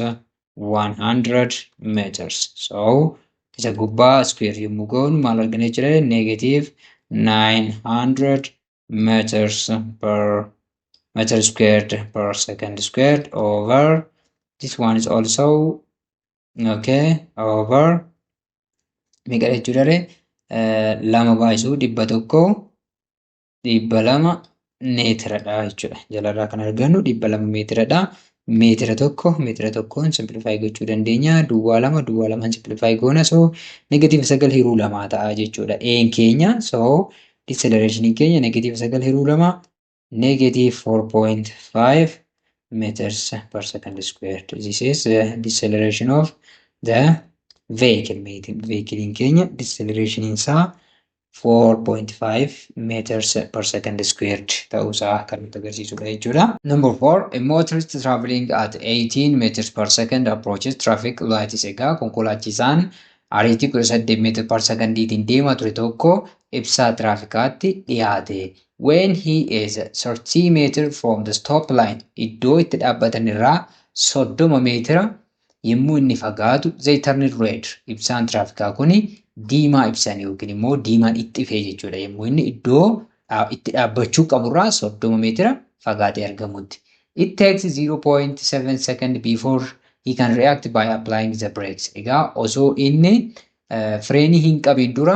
100 meters. So isa gubbaa square yommuu goonu maal argina jechuudha? Negative 900 meters per meter squared per second squared over this one is also over meeqa jechuudha? Lama baay'isuu 100 meetira dha jechuudha. Jalarraa kan argannu 200 meetira dha. Meetira tokkoon simplify gochuu dandeenya. Duwwaa lama simplify goona. So negative 9 hiruu 2 ta'a jechuudha. Een keenya so deceleration keenya negative 9 hiruu 2 negative 4.5 meters per second squared. This is the deceleration of the vehicle. Vehicle in Kenya deceleration isaa 4.5 meters per second squared ta'uusaa kan nutti agarsiisudha jechuudha. Number 4. A motorist traveling at 18 meters per second approaches traffic lights. Egaa konkolaachisaan ariitii 18 meters per secondiitiin deemaa ture tokko ibsaa tiraafikaatti dhiyaate. When he is 30 meters from the stop line, iddoo itti dhaabbatan irraa 30 meetira yommuu inni fagaatu they turn red. Ibsaan tiraafikaa kuni diimaa ibsan yookiin immoo diimaan itti ifee jechuudha. Yommuu inni iddoo itti dhaabbachuu qaburraa 30 meetira fagaatee argamutti. It takes 0.7 second before he can react by applying the brakes. Egaa osoo inni fireenii hin qabin dura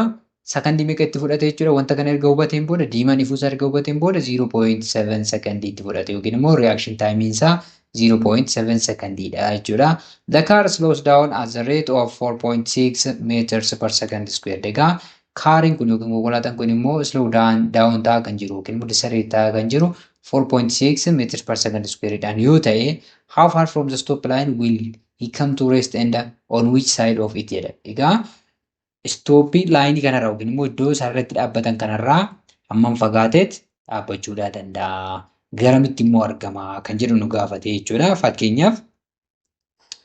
sakandii meeqa itti fudhate jechuudha. Wanta kana erga hubateen booda diimaan ifuusaa erga hubateen booda 0.7 sakandii itti fudhate yookiin immoo reaction time isaa 0.7 secondiidha jechuudha. The car slows down at the rate of 4.6 meters per second squared. Egaa kaariin kun yookiin konkolaataan kun immoo slow down ta'a kan jiru yookiin immoo decelerate ta'a kan jiru 4.6 meters per second squaredhaan yoo ta'e how far from the stop line will he come to rest and on which side of it jedha. Egaa stooppii laayinii kanarraa yookiin immoo iddoo isaarratti dhaabbatan kanarraa hammam fagaateet dhaabbachuudhaa danda'a. Garamitti immoo argama kan jedhu nu gaafate jechuudha. Fakkeenyaaf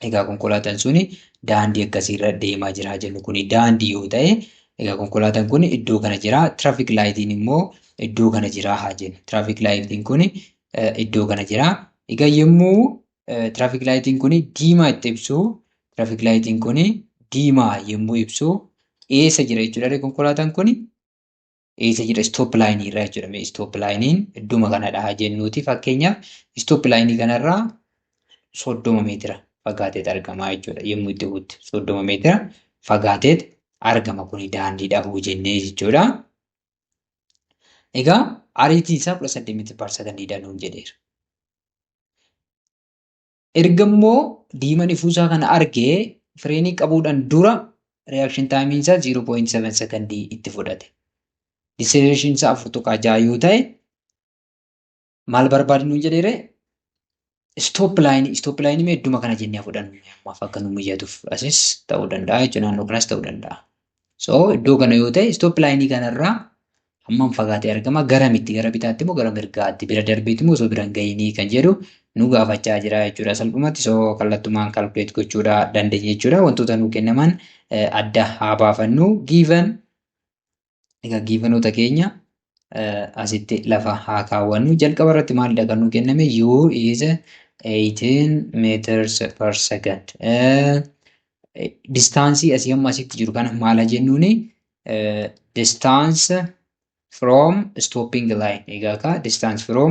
egaa konkolaataan suni daandii akkasiirra deemaa jira jennu kuni daandii yoo ta'e egaa konkolaataan kun iddoo kana jira. Traffic lightiin immoo iddoo kana jira haa jennu. Traffic lightiin kun iddoo kana jira. Egaa yommuu traffic lightiin kun diimaa itti ibsu, traffic lightiin kun diimaa yommuu ibsu eessa jira jechuudha konkolaataan kun eessa jira stop line irra jechuudha. Stop linein idduma kanadha haa jennuuti. Fakkeenyaaf stop line kanarraa 30 meetira fagaateet argama jechuudha. Yommuu itti buutti 30 meetira fagaateet argama kuni daandiidha hoo jennee jechuudha. Egaa ariitiin isaa 18 meetira per secondiidha nuun jedheera. Erga immoo diimaan ifuusaa kana argee fireenii qabuudhaan dura reaction time isaa 0.7 secondii itti fudhate. Deceleration isaa 4.6 yoo ta'e maal barbaadu nuun jedheere? Stop line mee idduma kana jennee fudhannu ammaaf akka nu mijatuuf asis ta'uu danda'a jechuudha. Naannoo kanas ta'uu danda'a. So iddoo kana yoo ta'e stop line kanarraa hammam fagaatee argama? Garamitti? Gara bitaatti moo gara mirgaatti? Bira darbeetti moo osoo bira hin gahinii kan jedhu nu gaafachaa jira jechuudha. Salphumatti so kallattumaan calculate gochuudha dandeenya jechuudha. Wantoota nu kennaman adda haa baafannu. Given egaa giivenoota keenya asitti lafa haa kaawwannu. Jalqaba irratti maalidha kan nu kenname? U is 18 meters per second. Distaansii asii amma asitti jiru kana maal jennuuni? Distance from stopping line. Egaa ka distance from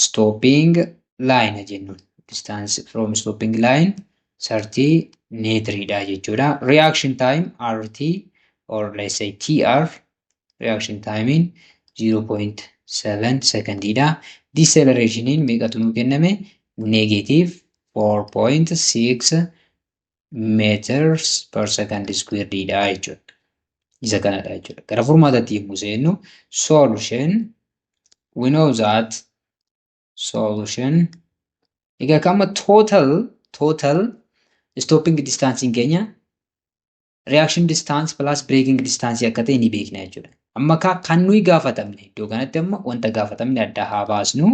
stopping line jennuun. Distance from stopping line 30 meetridha jechuudha. Reaction time RT or let's say TR reaction time in 0.7 secondidha. Deceleration in meeqatu nu kenname? Negative 4.6 meters per second squared dha jechuudha. Isa kanadha jechuudha. Gara furmaatatti yommuu seennu solution we know that solution egaa kama total stopping distance keenya reaction distance plus braking distance akka ta'e ni beekna jechuudha. Amma kan nuyi gaafatamne iddoo kanatti amma wanta gaafatamne adda haa baasnu.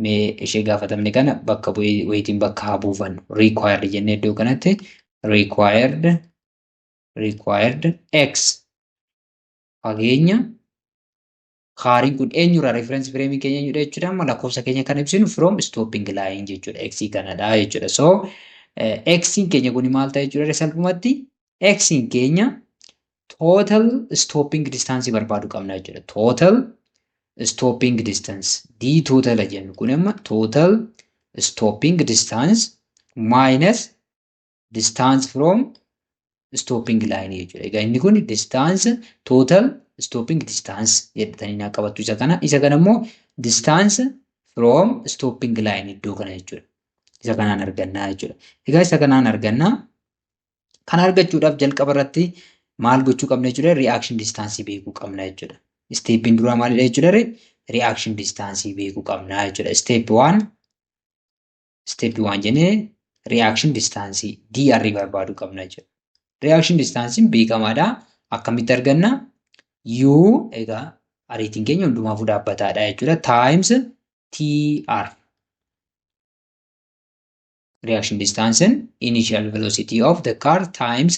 Mee ishee gaafatamne kana bakka bu'eetiin bakka haa buufannu. Required jennee iddoo kanatti required x fageenya kaariin kun eenyurraa reference frame keenya eenyudha jechuudha. Amma lakkoofsa keenya kan ibsinu from stopping line jechuudha. X kanadha jechuudha. So x keenya kun maal ta'a jechuudha salphumatti x keenya total stopping distance barbaadu qabna jechuudha. Total stopping distance d total jennu kun amma total stopping distance minus distance from stopping line jechuudha. Egaa inni kun distance total stopping distance jedhatanii naa qabattu isa kana. Isa kana immoo distance from stopping line iddoo kana jechuudha. Isa kanaan argannaa jechuudha. Egaa isa kanaan argannaa kan argachuudhaaf jalqaba irratti maal gochuu qabna jechuudha? Reaction distance beekuu qabna jechuudha. Stepin duraa maalidha jechuudha? Reaction distance beekuu qabna jechuudha. Step 1 jennee reaction distance DR barbaaduu qabna jechuudha. Reaction distance beekamaadha. Akkamitti arganna? U egaa ariitiin keenya hundumaafuu dhaabbataadha jechuudha. Times TR. Reaction distance initial velocity of the car times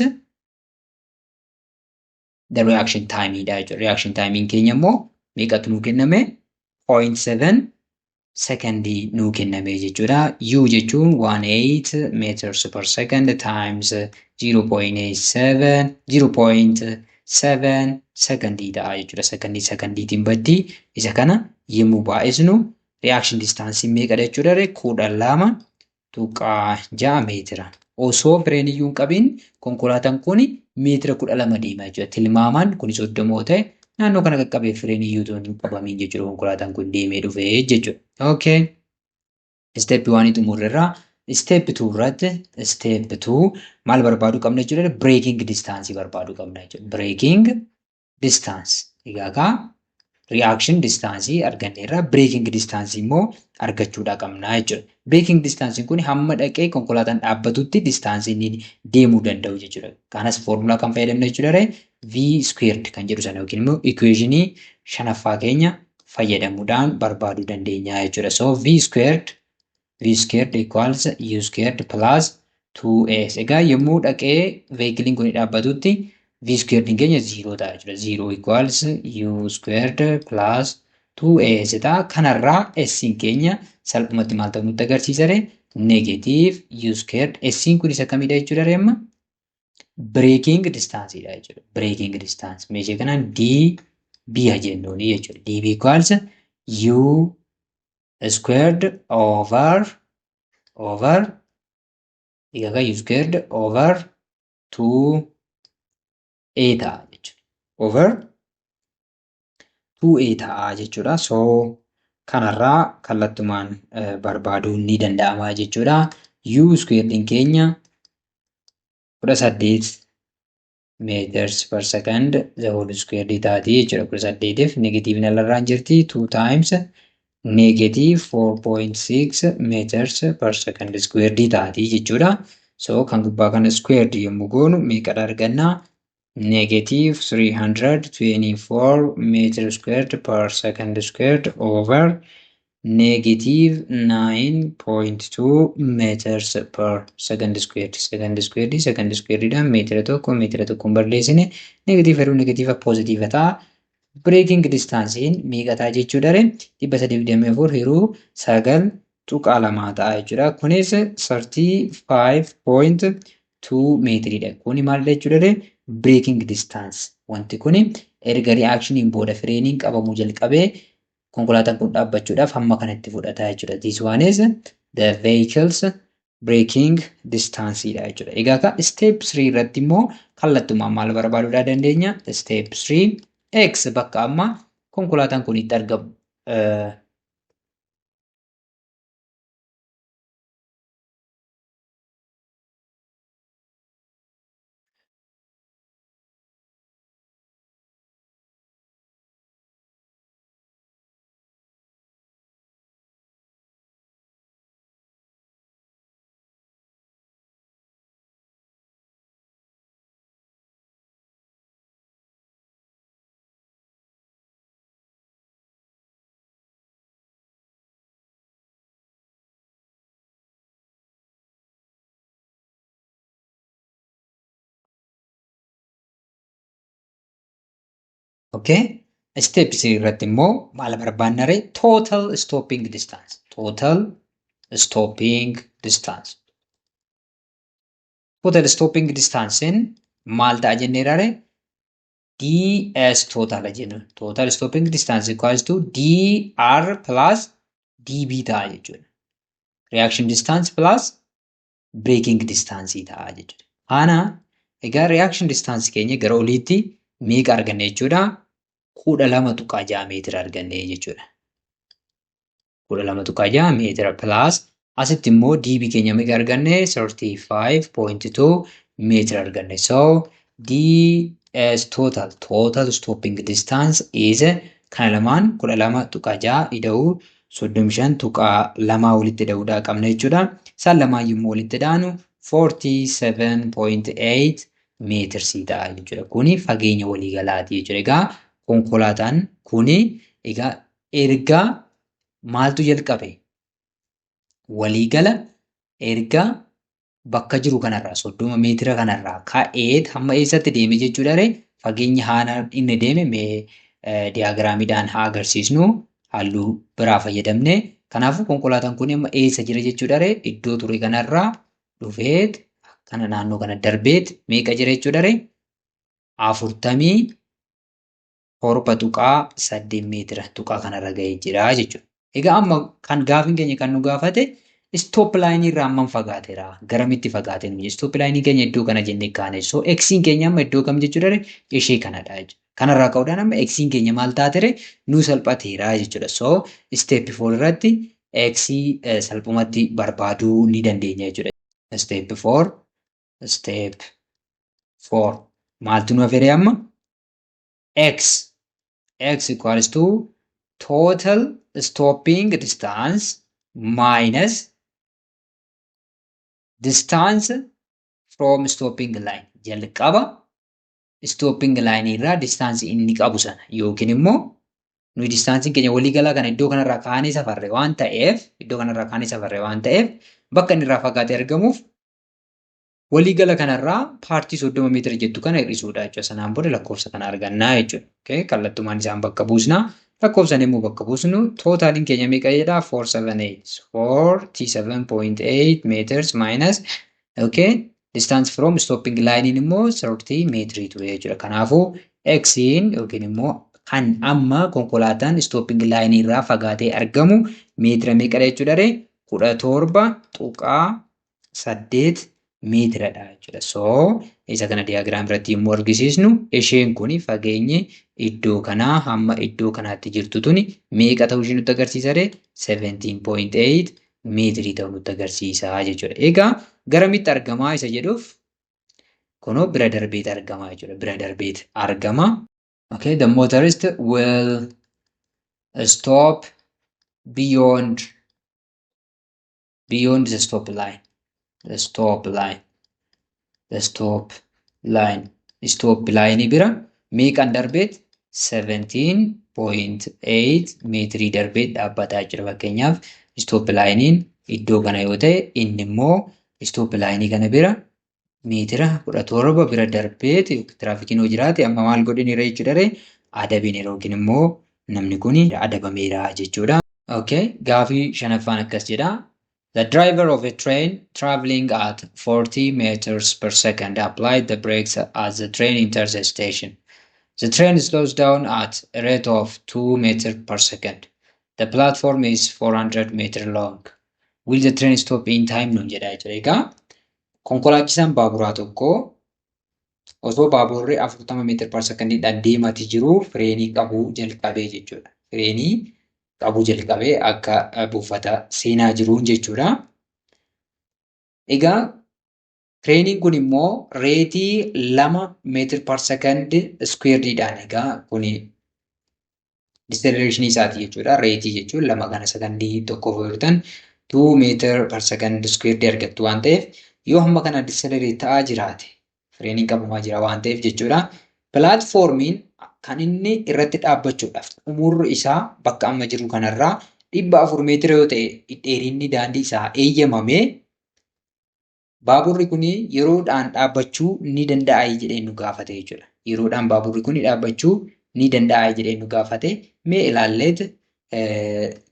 the reaction time dha jechuudha. Reaction time keenya immoo meeqatu nu kenname? 0.7 secondii nu kenname jechuudha. U jechuun 18 meters per second times 0.7 secondii dha jechuudha. Secondiitiin baddi isa kana yemmuu baay'isnu reaction distance meeqadha jechuudha? 12 tuqaa 6 meetira. Osoo fireeniyyuu hin qabiin konkolaataan kun meetira 12 deema jechuudha. Tilmaamaan kun 30 yoo ta'e naannoo kana qaqqabee fireeniyyuu hin qabamin jechuudha. Konkolaataan kun deemee dhufee jechuudha. Okay. Step 1 xumurreerra. Step 2 irratti step 2 maal barbaaduu qabna jechuudha? Braking distance barbaaduu qabna jechuudha. Braking distance. Egaa reaction distance arganneerra. Braking distance immoo argachuudha qabna jechuudha. Braking distance kun hamma dhaqee konkolaataan dhaabbatutti distance inni deemuu danda'u jechuudha. Kanas formula kan fayyadamne jechuudha. V squared kan jedhu sana yookiin immoo equationii shanaffaa keenya fayyadamuudhaan barbaaduu dandeenya jechuudha. So V squared equals U squared plus 2S. Egaa yommuu dhaqee veehikiliin kun dhaabbatutti V squared keenya 0 ta'a jechuudha. 0 equals U squared plus 2S ta'a. Kanarraa S keenya salphumatti maal ta'u nutti agarsiisa? Negative U squared. S kun isa kamidha jechuudha reemma? Braking distance dha jechuudha. Braking distance. Meeshee kanaan DB jennuuni jechuudha. DB equals U squared over egaa U squared over 2A ta'a jechuudha. Over 2A ta'a jechuudha. So kanarraa kallattumaan barbaaduun ni danda'ama jechuudha. U squared keenya 18 meters per second the whole square taati jechuudha. 18f negative nalarraan jirti 2 times negative 4.6 meters per second square taati jechuudha. So kan gubbaa kana squared yommuu goonu meeqadha arganna? Negative 324 meter squared per second squared over negative 9.2 meters per second squared. Second squared dhaan meetira tokko barreessine negative positive ta'a. Braking distance meeqa ta'a jechuudha? 324 tuqaa 2 ta'a jechuudha. Kunis 35.2 meetiridha. Kuni maalidha jechuudha? Braking distance. Wanti kun erga reactioniin booda fireeniin qabamuu jalqabee konkolaataan kun dhaabbachuudhaaf hamma kanatti fudhata jechuudha. This one is the vehicle's braking distance dha jechuudha. Egaa step 3 irratti immoo kallattumaan maal barbaaduudhaa dandeenya? Step 3 X bakka amma konkolaataan kun itti argamu. Okay. Step 3 irratti immoo maal barbaanna? Total stopping distance. Total stopping distance. Total stopping distance maal ta'a jenneerare? DS total jennu. Total stopping distance equals to DR plus DB ta'a jechuudha. Reaction distance plus braking distance ta'a jechuudha. Ana egaa reaction distance keenya gara oliitti meeqa arganne jechuudha? 12.6 meetira arganne jechuudha. 12.6 meetira plus asitti immoo DB keenya meeqa arganne? 35.2 meetira arganne. So DS total stopping distance is kana lamaan 12.6 ida'uu 35.2 walitti ida'uudhaa qabna jechuudha. Isaan lamaan yommuu walitti ida'anu 47.8 meters ta'a jechuudha. Kuni fageenya waliigalaati jechuudha. Egaa konkolaataan kuni egaa erga maaltu jalqabe? Waliigala erga bakka jiru kanarraa 30 meetira kanarraa ka'ee hamma eessatti deeme jechuudha? Fageenya haana inni deeme mee diyaagiraamiidhaan haa agarsiisnu halluu biraa fayyadamne. Kanaafuu konkolaataan kun amma eessa jira jechuudha? Iddoo ture kanarraa dhufeet kana naannoo kana darbeet meeqa jira jechuudha? 44.8 meetira tuqaa kanarra ga'ee jira jechuudha. Egaa amma kan gaafiin keenya kan nu gaafate stop line irraa hammam fagaateera garamitti fagaate nuyi stop line keenya iddoo kana jennee kaane so x keenya amma iddoo kam jechuudha ishee kanadha jechuudha kanarraa ka'uudhaan amma x keenya maal taatere nu salphateera jechuudha so step 4 irratti x salphumatti barbaaduu ni dandeenya jechuudha step 4 maaltu nu afeere amma x equals to total stopping distance minus distance from stopping line jalqaba stopping line irraa distance inni qabu sana yookiin immoo nu distance keenya walii galaa kana iddoo kanarraa kaanee safarre waan ta'eef bakka inni irraa fagaatee argamuuf walii gala kanarraa paartii 30 meetira jettu kana hir'isuudha jechuudha sanaan booda lakkoofsa kana argannaa jechuudha okay kallattumaan isaan bakka buusna lakkoofsan immoo bakka buusnu tootaliin keenya meeqa jedha 47.8 meters minus okay distance from stopping line immoo 30 meetri ture jechuudha kanaafuu x yookiin immoo kan amma konkolaataan stopping line irraa fagaatee argamu meetira meeqa jechuudha 17.8 meetiradha jechuudha so isa kana diyaagiraam irratti immoo argisiisnu isheen kun fageenyi iddoo kanaa hamma iddoo kanaatti jirtu tuni meeqa ta'uu ishee nutti agarsiisa 17.8 meetirii ta'uu nutti agarsiisa jechuudha egaa garamitti argamaa isa jedhuuf kunoo bira darbeet argamaa jechuudha bira darbeet argama okay the motorist will stop beyond the stop line stop line bira meeqan darbeet 17.8 meetirii darbeet dhaabbataa jira fakkeenyaaf stop linein iddoo kana yoo ta'e inni immoo stop line kana bira meetira 17 bira darbeet tiraafikiin hoo jiraate amma maal godhiniira jechuudha adabineera yookiin immoo namni kun adabameera jechuudha okay gaafii shanaffaan akkas jedha The driver of a train traveling at 40 meters per second applied the brakes as the train enters a station. The train slows down at a rate of 2 meters per second. The platform is 400 meters long. Will the train stop in time? No jedha jechuudha. Konkolaachisaan baaburaa tokko osoo baaburri 40 meters per second deemaati jiru fireenii qabuu jalqabee jechuudha. Fireenii qabuu jalqabee akka buufata seenaa jiruun jechuudha. Egaa tireeniin kun immoo reetii 2 meetir per second squaredidhaan egaa kun deceleration isaati jechuudha. Reetii jechuun 2 kana sekondii tokko fudhatan 2 meetir per second squared argattu waan ta'eef yoo hamma kana decelerate ta'aa jiraate fireeniin qabamaa jira waan ta'eef jechuudha. Pilaatfoormiin kan inni irratti dhaabbachuudhaaf umurri isaa bakka amma jiru kanarraa 400 meetira yoo ta'e dheerinni daandii isaa eeyyamamee baaburri kun yeroodhaan dhaabbachuu ni danda'a jedhee nu gaafate jechuudha. Yeroodhaan baaburri kun dhaabbachuu ni danda'a jedhee nu gaafate mee ilaalleet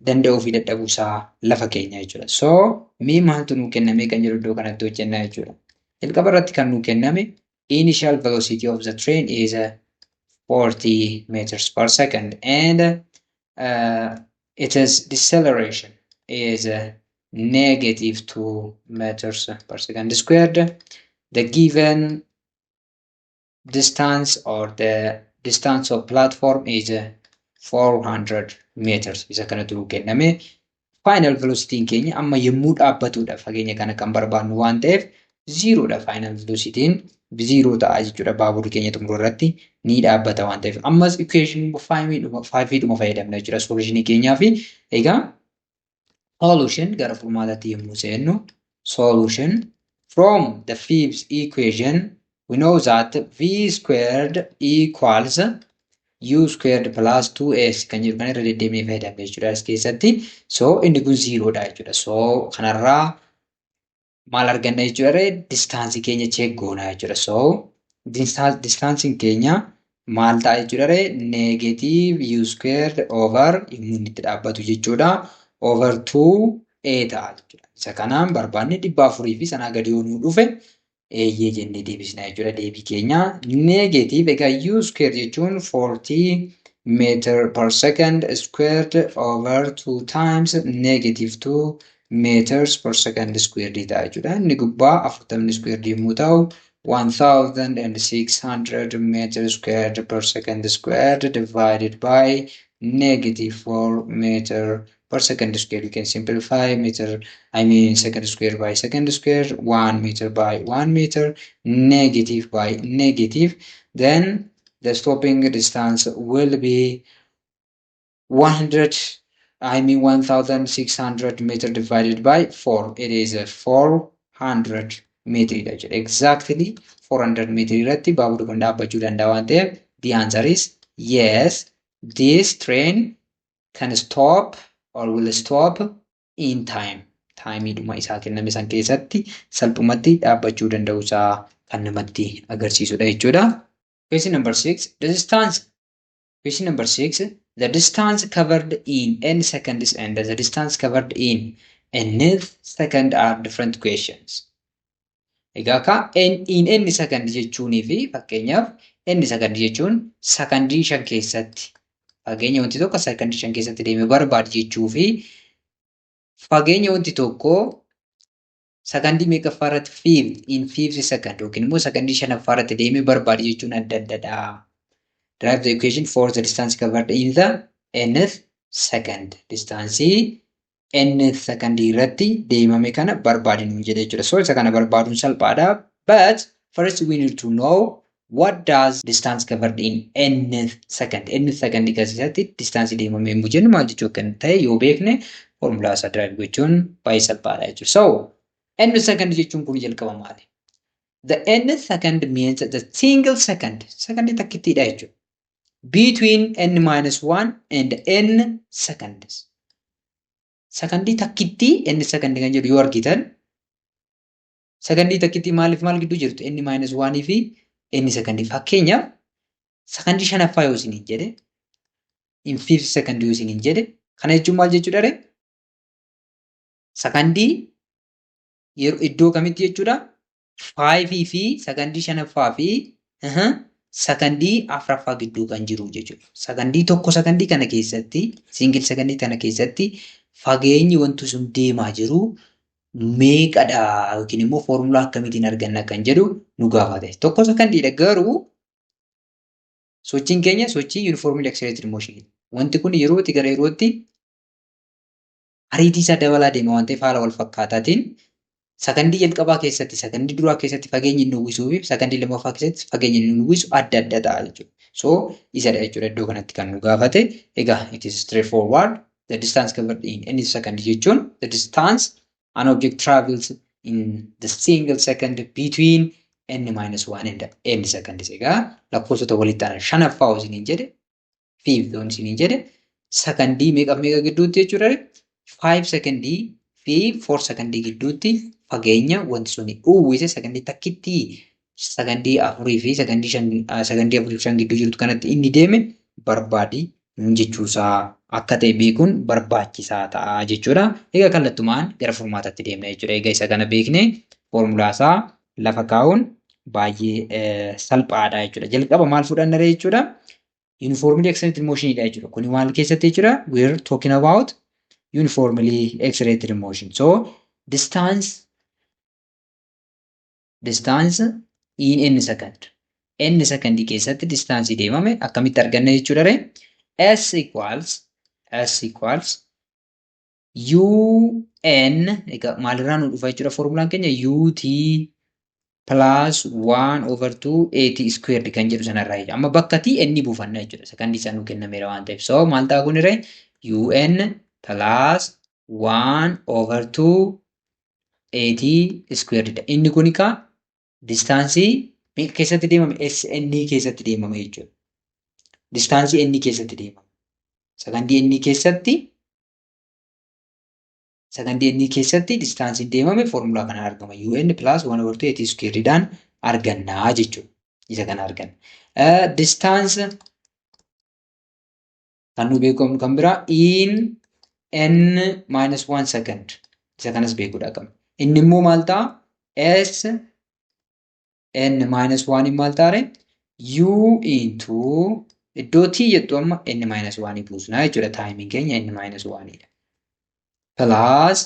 danda'uu fi dadhabuu isaa lafa keenya jechuudha. So mee maaltu nu kenname kan jedhu iddoo kanatti hojjennaa jechuudha. Jalqaba irratti kan nu kenname initial velocity of the train is 40 meters per second and its deceleration is negative 2 meters per second squared. The given distance or the distance of platform is 400 meters. Isa kanatu nu kenname. Final velocity keenya amma yemmuu dhaabbatudha fageenya kana kan barbaannu waan ta'eef 0 dha final velocity 0 ta'a jechuudha baaburri keenya xumura irratti ni dhaabbata waan ta'eef ammas equation 5 dhuma fayyadamna jechuudha solution keenyaa fi egaa solution gara furmaataatti yemmuu seennu solution from the fifth equation we know that v squared equals u squared plus 2s kan jedhu kan irra deddeemnee fayyadamna jechuudha as keessatti so inni kun 0 dha jechuudha so kanarraa maal arganna jechuudha distance keenya check goona jechuudha so distance keenya maal ta'a jechuudha negative u squared over inni itti dhaabbatu jechuudha over 2a ta'a jechuudha isa kanaan barbaanne 400 fi sanaa gadi yoo nu dhufe eeyyee jennee deebisna jechuudha deebii keenya negative egaa u squared jechuun 40 meter per second squared over 2 times negative 2 meters per second square ta'a jechuudha. Inni gubbaa 40 square yommuu ta'u 1600 meters squared per second squared divided by -4 meter per second square. You can simplify second square by second square, 1 meter by 1 meter, negative by negative. Then the stopping distance will be 1600 meter divided by 4. It is a 400 meter. Exactly 400 meter irratti baabura kun dhaabbachuu danda'a waan ta'eef the answer is yes, this train can stop or will stop in time. Taayimiidhuma isaa kenname san keessatti salphumatti dhaabbachuu danda'u isaa kan namatti agarsiisudha jechuudha. Question number 6. Question number 6. The distance covered in n seconds and the distance covered in nth second are different questions. Egaa ka in n second jechuunii fi fakkeenyaaf n second jechuun sakandii 5 keessatti fageenya wanti tokko sakandii 5 keessatti deemee barbaadu jechuu fi fageenya wanti tokko sakandii meeqaffaa irratti 5 in 5 second yookiin immoo sakandii 5ffaa irratti deemee barbaadu jechuun adda addadha. Derive the equation for the distance covered in the nth second. Distance nth second irratti deemame kana barbaadinu jedhee jira. So isa kana barbaaduun salphaadha. But first we need to know what does distance covered in nth second. Nth second keessatti distance deemame yommuu jennu maal jechuu akka ta'e yoo beekne formula isaa derive gochuun baay'ee salphaadha jechuudha. So nth second jechuun kun jalqaba maali? The nth second means the single second. Second takkittiidha jechuudha. Between n minus 1 and n seconds. Secondii takkitti n second kan jedhu yoo argitan secondii takkitti maaliif maal gidduu jirtu n minus 1 fi n second. Fakkeenyaaf secondii 5ffaa yoo isiniin jedhe in 5 second yoo isiniin jedhe kana jechuun maal jechuudha ree? Secondii yeroo iddoo kamitti jechuudha 5 fi secondii 5ffaa fi sakandii 4ffaa gidduu kan jiru jechuudha. Sakandii tokko sakandii kana keessatti single sakandii kana keessatti fageenyi wanti sun deemaa jiru meeqadha yookiin immoo foormulaa akkamiitiin arganna kan jedhu nu gaafate. Tokko sakandiidha garuu sochiin keenya sochii uniformly accelerated motion. Wanti kun yerootti gara yerootti ariitii isaa dabalaa deema waan ta'eef haala wal fakkaataatiin sakandii jalqabaa keessatti sakandii duraa keessatti fageenyi inni uwwisuu fi sakandii lammaffaa keessatti fageenyi inni uwwisu adda adda ta'a jechuudha. So isadha jechuudha iddoo kanatti kan nu gaafate. Egaa it is straightforward. The distance covered in any second jechuun the distance an object travels in the single second between n minus 1 and n seconds. Egaa lakkoofsota walitti aanan 5ffaa isiniin jedhe 5 ta'uun isiniin jedhe sakandii meeqa gidduutti jechuudha 5 secondii fi 4 secondii gidduutti fageenya wanti suni uwwise sakandii takkitti sakandii 4 fi sakandii 5 gidduu jirtu kanatti inni deeme barbaadi jechuusaa akka ta'e beekuun barbaachisaa ta'a jechuudha. Egaa kallattumaan gara furmaataatti deemna jechuudha. Egaa isa kana beekne formulaa isaa lafa kaa'uun baay'ee salphaadha jechuudha. Jalqaba maal fudhanna jechuudha? Uniformly accelerated motion dha jechuudha. Kuni maal keessatti jechuudha? We are talking about uniformly accelerated motion. So distance in n second. N second keessatti distance deemame akkamitti arganna jechuudha ree? S equals UN egaa maalirraa nu dhufa jechuudha formulaan keenya UT plus 1/2 AT squared kan jedhu sanarraa jechuudha. Amma bakka T inni buufanna jechuudha. Sakandii isaa nu kennameera waan ta'eef. So maal ta'a kun ree? UN plus 1/2 AT squared. Inni kun kaa distaansii keessatti deemame SN keessatti deemame jechuudha. Distaansii inni keessatti deemame. Sakandii inni keessatti distaansiin deemame formulaa kana argama. UN plus 1/2 AT squared dhaan argannaa jechuudha. Isa kana arganna. Distance kan nu beekamu kan biraa in n minus 1 second. Isa kanas beekuudha qabna. Inni immoo maal ta'a? S n minus 1 maal ta'a? U into iddoo T jettu amma n minus 1 buusnaa jechuudha. Taayimiin keenya n minus 1 dha. Plus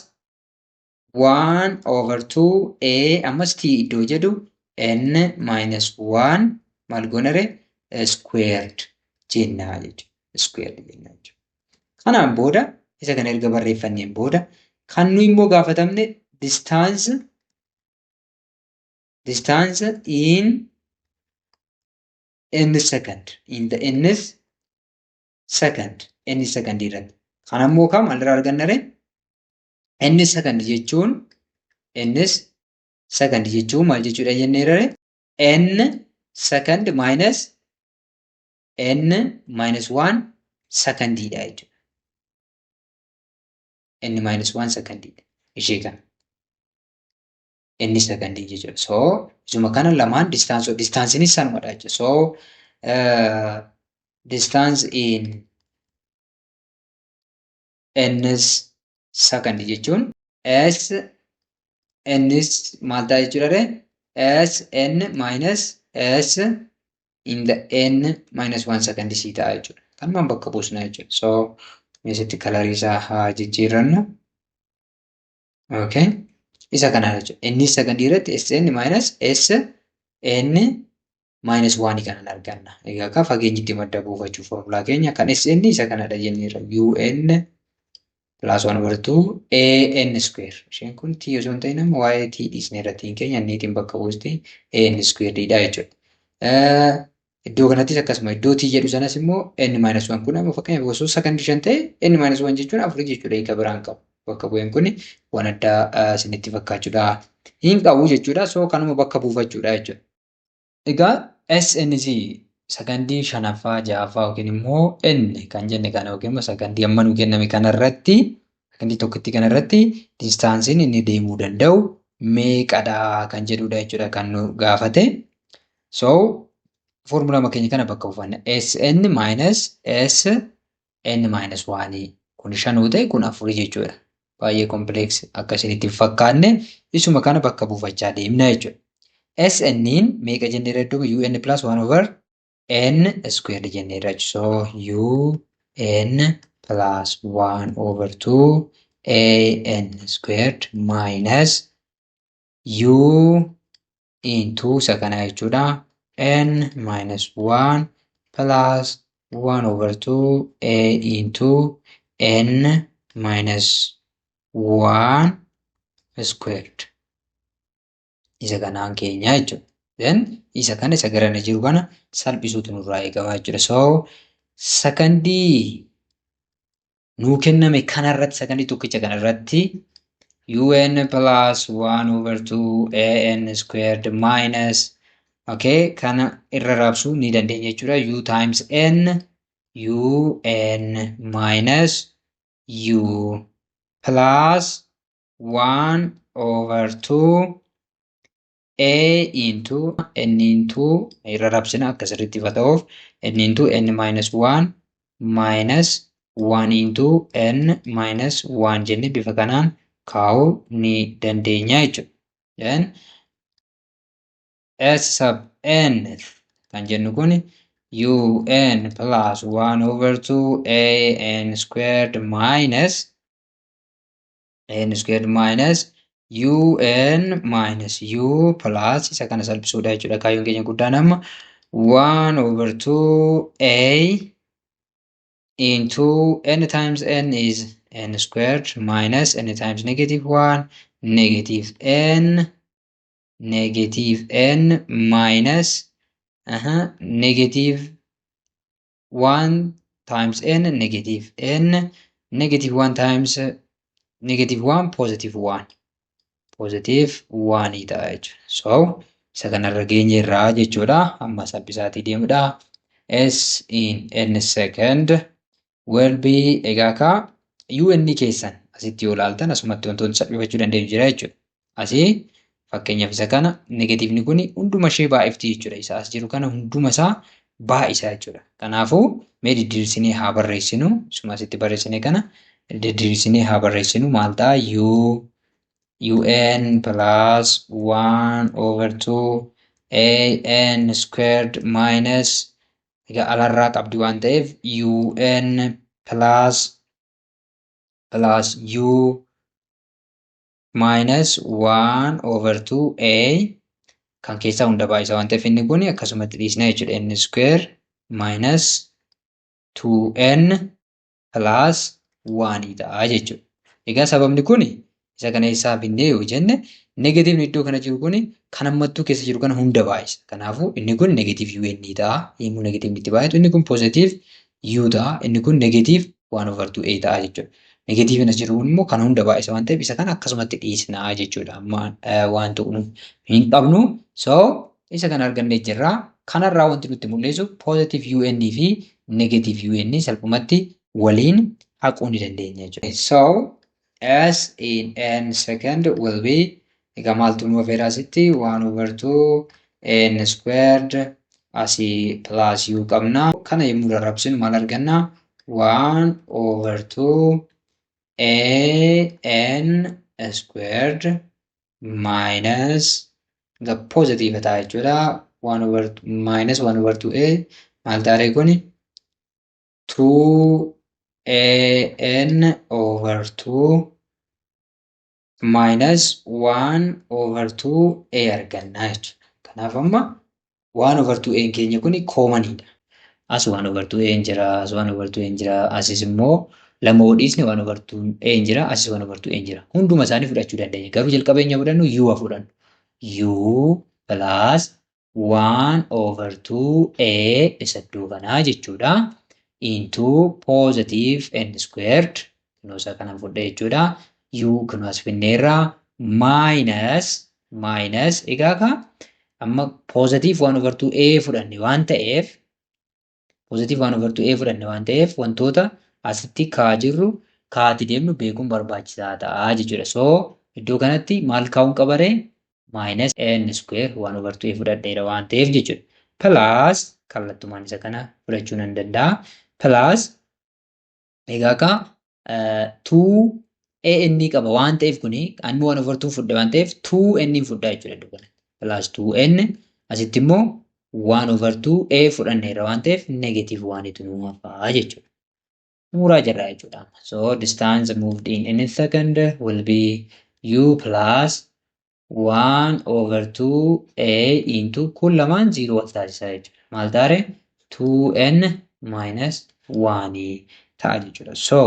1 over 2 a ammas t iddoo jedhu n minus 1 maal goonare squared jennaa jechuudha. Squared jennaa jechuudha. Kanaan booda isa kana erga barreeffanneen booda kan nu immoo gaafatamne distance in n second in the nth second irratti. Kana immoo kam alirraa argannare n second jechuun maal jechuudha jenneerare n second minus 1 secondiidha jechuudha. n minus 1 secondiidha. Ishee kana. n secondii jechuudha. So isuma kana lamaan distaansiin isaanuma jechuudha. So distance in n's second jechuun n's maal ta'a jechuudha s n minus s in the n minus 1 second sii ta'a jechuudha. Kanumaan bakka buusna jechuudha. So meesitti kalarii isaa haa jijjiirannu. Okay. Isa kanaa jechuudha. Inni secondii irratti sn minus sn minus 1 kanan arganna. Egaa akka fageenyitti madda buufachuuf formulaa keenya kan sn isa kanadha jenneerra un plus 1 over 2 an square. Isheen kun t osoo hin ta'in amma waa'ee t dhiisneerra tiin keenya inniitiin bakka buusti an square dha jechuudha. Iddoo kanattis akkasuma iddoo t jedhu sanas immoo n minus 1 kun amma fakkeenyaaf osoo secondii 5 ta'e n minus 1 jechuun 4 jechuudha. Eega biraan qabu. Bakka bu'een kun waan addaa isinitti fakkaachuudha. Hin qabu jechuudha. So kanuma bakka buufachuudha jechuudha. Egaa SNC sakandii 5ffaa 6ffaa yookiin immoo N kan jenne kana yookiin immoo sakandii amma nu kenname kanarratti sakandii tokkotti kanarratti distaansiin inni deemuu danda'u meeqadha kan jedhudha jechuudha kan nu gaafate. So formulaa keenya kana bakka buufanna. SN minus SN minus 1 kun 5 ta'e kun 4 jechuudha. Baay'ee complex akka isinitti fakkaanne isuma kana bakka buufachaa deemna jechuudha. SN'n meeqa jenneerra iddoo UN plus 1 over N squared jenneerra. So UN plus 1 over 2 AN squared minus U into isa kana jechuudha. N minus 1 plus 1 over 2 A into N minus 1 squared. Isa kanaan keenya jechuudha. Then isa kana isa garana jiru kana salphisuutu nurraa eegama jechuudha. So sakandii nuu kenname kanarratti sakandii tokkicha kanarratti UN plus 1 over 2 AN squared minus okay kana irra raabsuu ni dandeenya jechuudha. U times N UN minus U plus 1 over 2 A into N into irra raabsina akka sirriitti ta'uuf N into N minus 1 minus 1 into N minus 1 jenne bifa kanaan kaa'uu ni dandeenya jechuudha. Then S sub N kan jennu kun UN plus 1 over 2 AN squared minus UN minus U plus isa kana salphisuudha jechuudha. Kaayyoon keenya guddaan amma 1 over 2 A into N times N is N squared minus N times negative 1 negative N minus negative 1 times N negative N negative 1 times negative 1 positive 1 ta'a jechuudha. So isa kanarra geenye irraa jechuudha. Amma salphisaatii deemudha. S in N second will be egaa ka UN keessan asitti yoo ilaaltan asumatti wantoonni salphifachuu dandeenyu jira jechuudha. Asii fakkeenyaaf isa kana negatiivni kun hunduma ishee baay'ifti jechuudha. Isa as jiru kana hunduma isaa baay'isa jechuudha. Kanaafuu mee diddiirsinee haa barreessinu. Isuma asitti barreessine kana diddiirsinee haa barreessinu maal ta'a UN plus 1 over 2 AN squared minus egaa alarraa qabdi waan ta'eef UN plus U minus 1/2a kan keessaa hunda baay'isa waan ta'eef inni kun akkasumatti dhiisna jechuudha. N square minus 2n plus 1 ta'a jechuudha. Egaa sababni kun isa kana isaa finnee yoo jenne negatiivni iddoo kana jiru kun kan ammattuu keessa jiru kana hunda baay'isa. Kanaafuu inni kun negative un ta'a. Yommuu negatiivni itti baay'atu inni kun positive u ta'a. Inni kun negative 1/2a ta'a jechuudha. Negatiivni as jiru immoo kan hunda baay'isa waan ta'eef isa kana akkasumatti dhiisnaa jechuudha. Amma waan tuqnu hin qabnu. So isa kana argannee jirra. Kanarraa wanti nutti mul'isu positive un fi negative un salphumatti waliin haquu ni dandeenya jechuudha. So s in n second will be egaa maaltu nu affeera asitti 1/2 n squared asii plus u qabna. Kana yommuu rarrabsinu maal arganna? 1/2 an squared minus the positive ta'a jechuudha. minus 1/2a maal ta'a kun 2an/2 minus 1/2a arganna jechuudha. Kanaaf amma 1/2a keenya kun koomanidha. As 1/2a jira, as 1/2a jira, asis immoo lama dhiisne 1/2a jira, asis 1/2a jira. Hunduma isaanii fudhachuu dandeenya. Garuu jalqabeenya fudhannu u fudhannu. u plus 1/2a isa iddoo kanaa jechuudha. Into positive n squared kunuunsa kanan fudha jechuudha. U kunuunsa finneerraa minus egaa ka amma positive 1/2a fudhanne waan ta'eef wantoota asitti kaa jirru kaati deemnu beekuun barbaachisaa ta'a jechuudha. So iddoo kanatti maal kaa'uun qabare minus n square 1/2a fudhadheera waan ta'eef jechuudha. Plus kallattumaan isa kana fudhachuu nan danda'a. Plus egaa ka 2an qaba waan ta'eef kuni annu 1/2 fudhe waan ta'eef 2n fudhaa jechuudha iddoo kanatti. Plus 2n asitti immoo 1/2a fudhanneera waan ta'eef negative 1tu nu hafaa jechuudha. Muuraa jirra jechuudha. So distance moved in a second will be u plus 1/2a into kun lamaan 0 wal taasisaa jechuudha. Maal taare 2n minus 1 ta'a jechuudha. So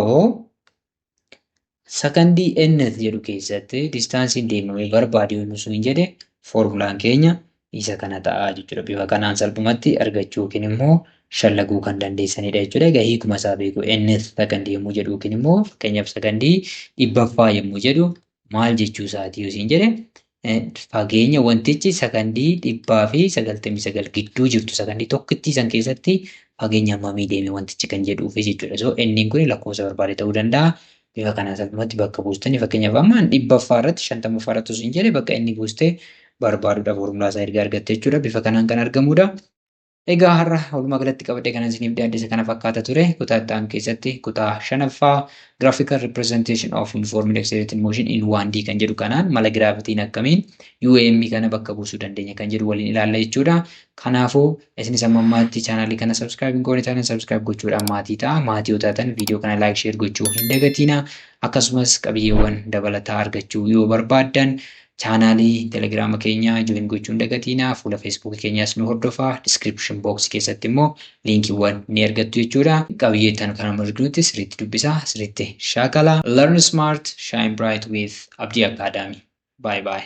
secondii nth jedhu keessatti distaansiin deemamee barbaade yommuu sun jedhe foormulaan keenya isa kana ta'a jechuudha. Bifa kanaan salphumatti argachuu yookiin immoo shallaguu kan dandeessanidha jechuudha. Egaa hiikuma isaa beeku nth secondii yommuu jedhu yookiin immoo fakkeenyaaf secondii 100ffaa yommuu jedhu maal jechuu isaati yoo siin jedhe fageenya wantichi secondii 100 fi 99 gidduu jirtu secondii tokkitti san keessatti fageenya hammamii deeme wantichi kan jedhuuf jechuudha. So nniin kun lakkoofsa barbaade ta'uu danda'a. Bifa kanaan salphumatti bakka buustanii fakkeenyaaf amma 100ffaa irratti 50ffaa irratti osoo hin jedhe bakka inni buustee barbaaduudhaaf foormulaa isaa erga argatte jechuudha. Bifa kanaan kan argamudha. Egaa har'a walumaa galatti qabadhee kanan isiniif dhiyaadhe kana fakkaata ture. Kutaa itti aanu keessatti kutaa 5ffaa graphical representation of uniformly accelerated motion in 1D kan jedhu kanaan mala giraafitiin akkamiin UAM kana bakka buusuu dandeenya kan jedhu waliin ilaalla jechuudha. Kanaafuu isinis amma ammaatti chaanaalii kana subscribe hin goone taatan subscribe gochuudhaan maatii ta'a. Maatii yoo taatan viidiyoo kana like share gochuu hin dagatina. Akkasumas qabiyyeewwan dabalataa argachuu yoo barbaaddan chaanaalii telegiraama keenya join gochuu hin dagatina. Fuula feesbuukii keenyaas nu hordofaa. Description box keessatti immoo liinkiiwwan ni argattu jechuudha. Qabiyyeettan kana arginutti sirriitti dubbisaa, sirriitti shaakala. Learn smart, shine bright with Abdii Academy. Bye bye.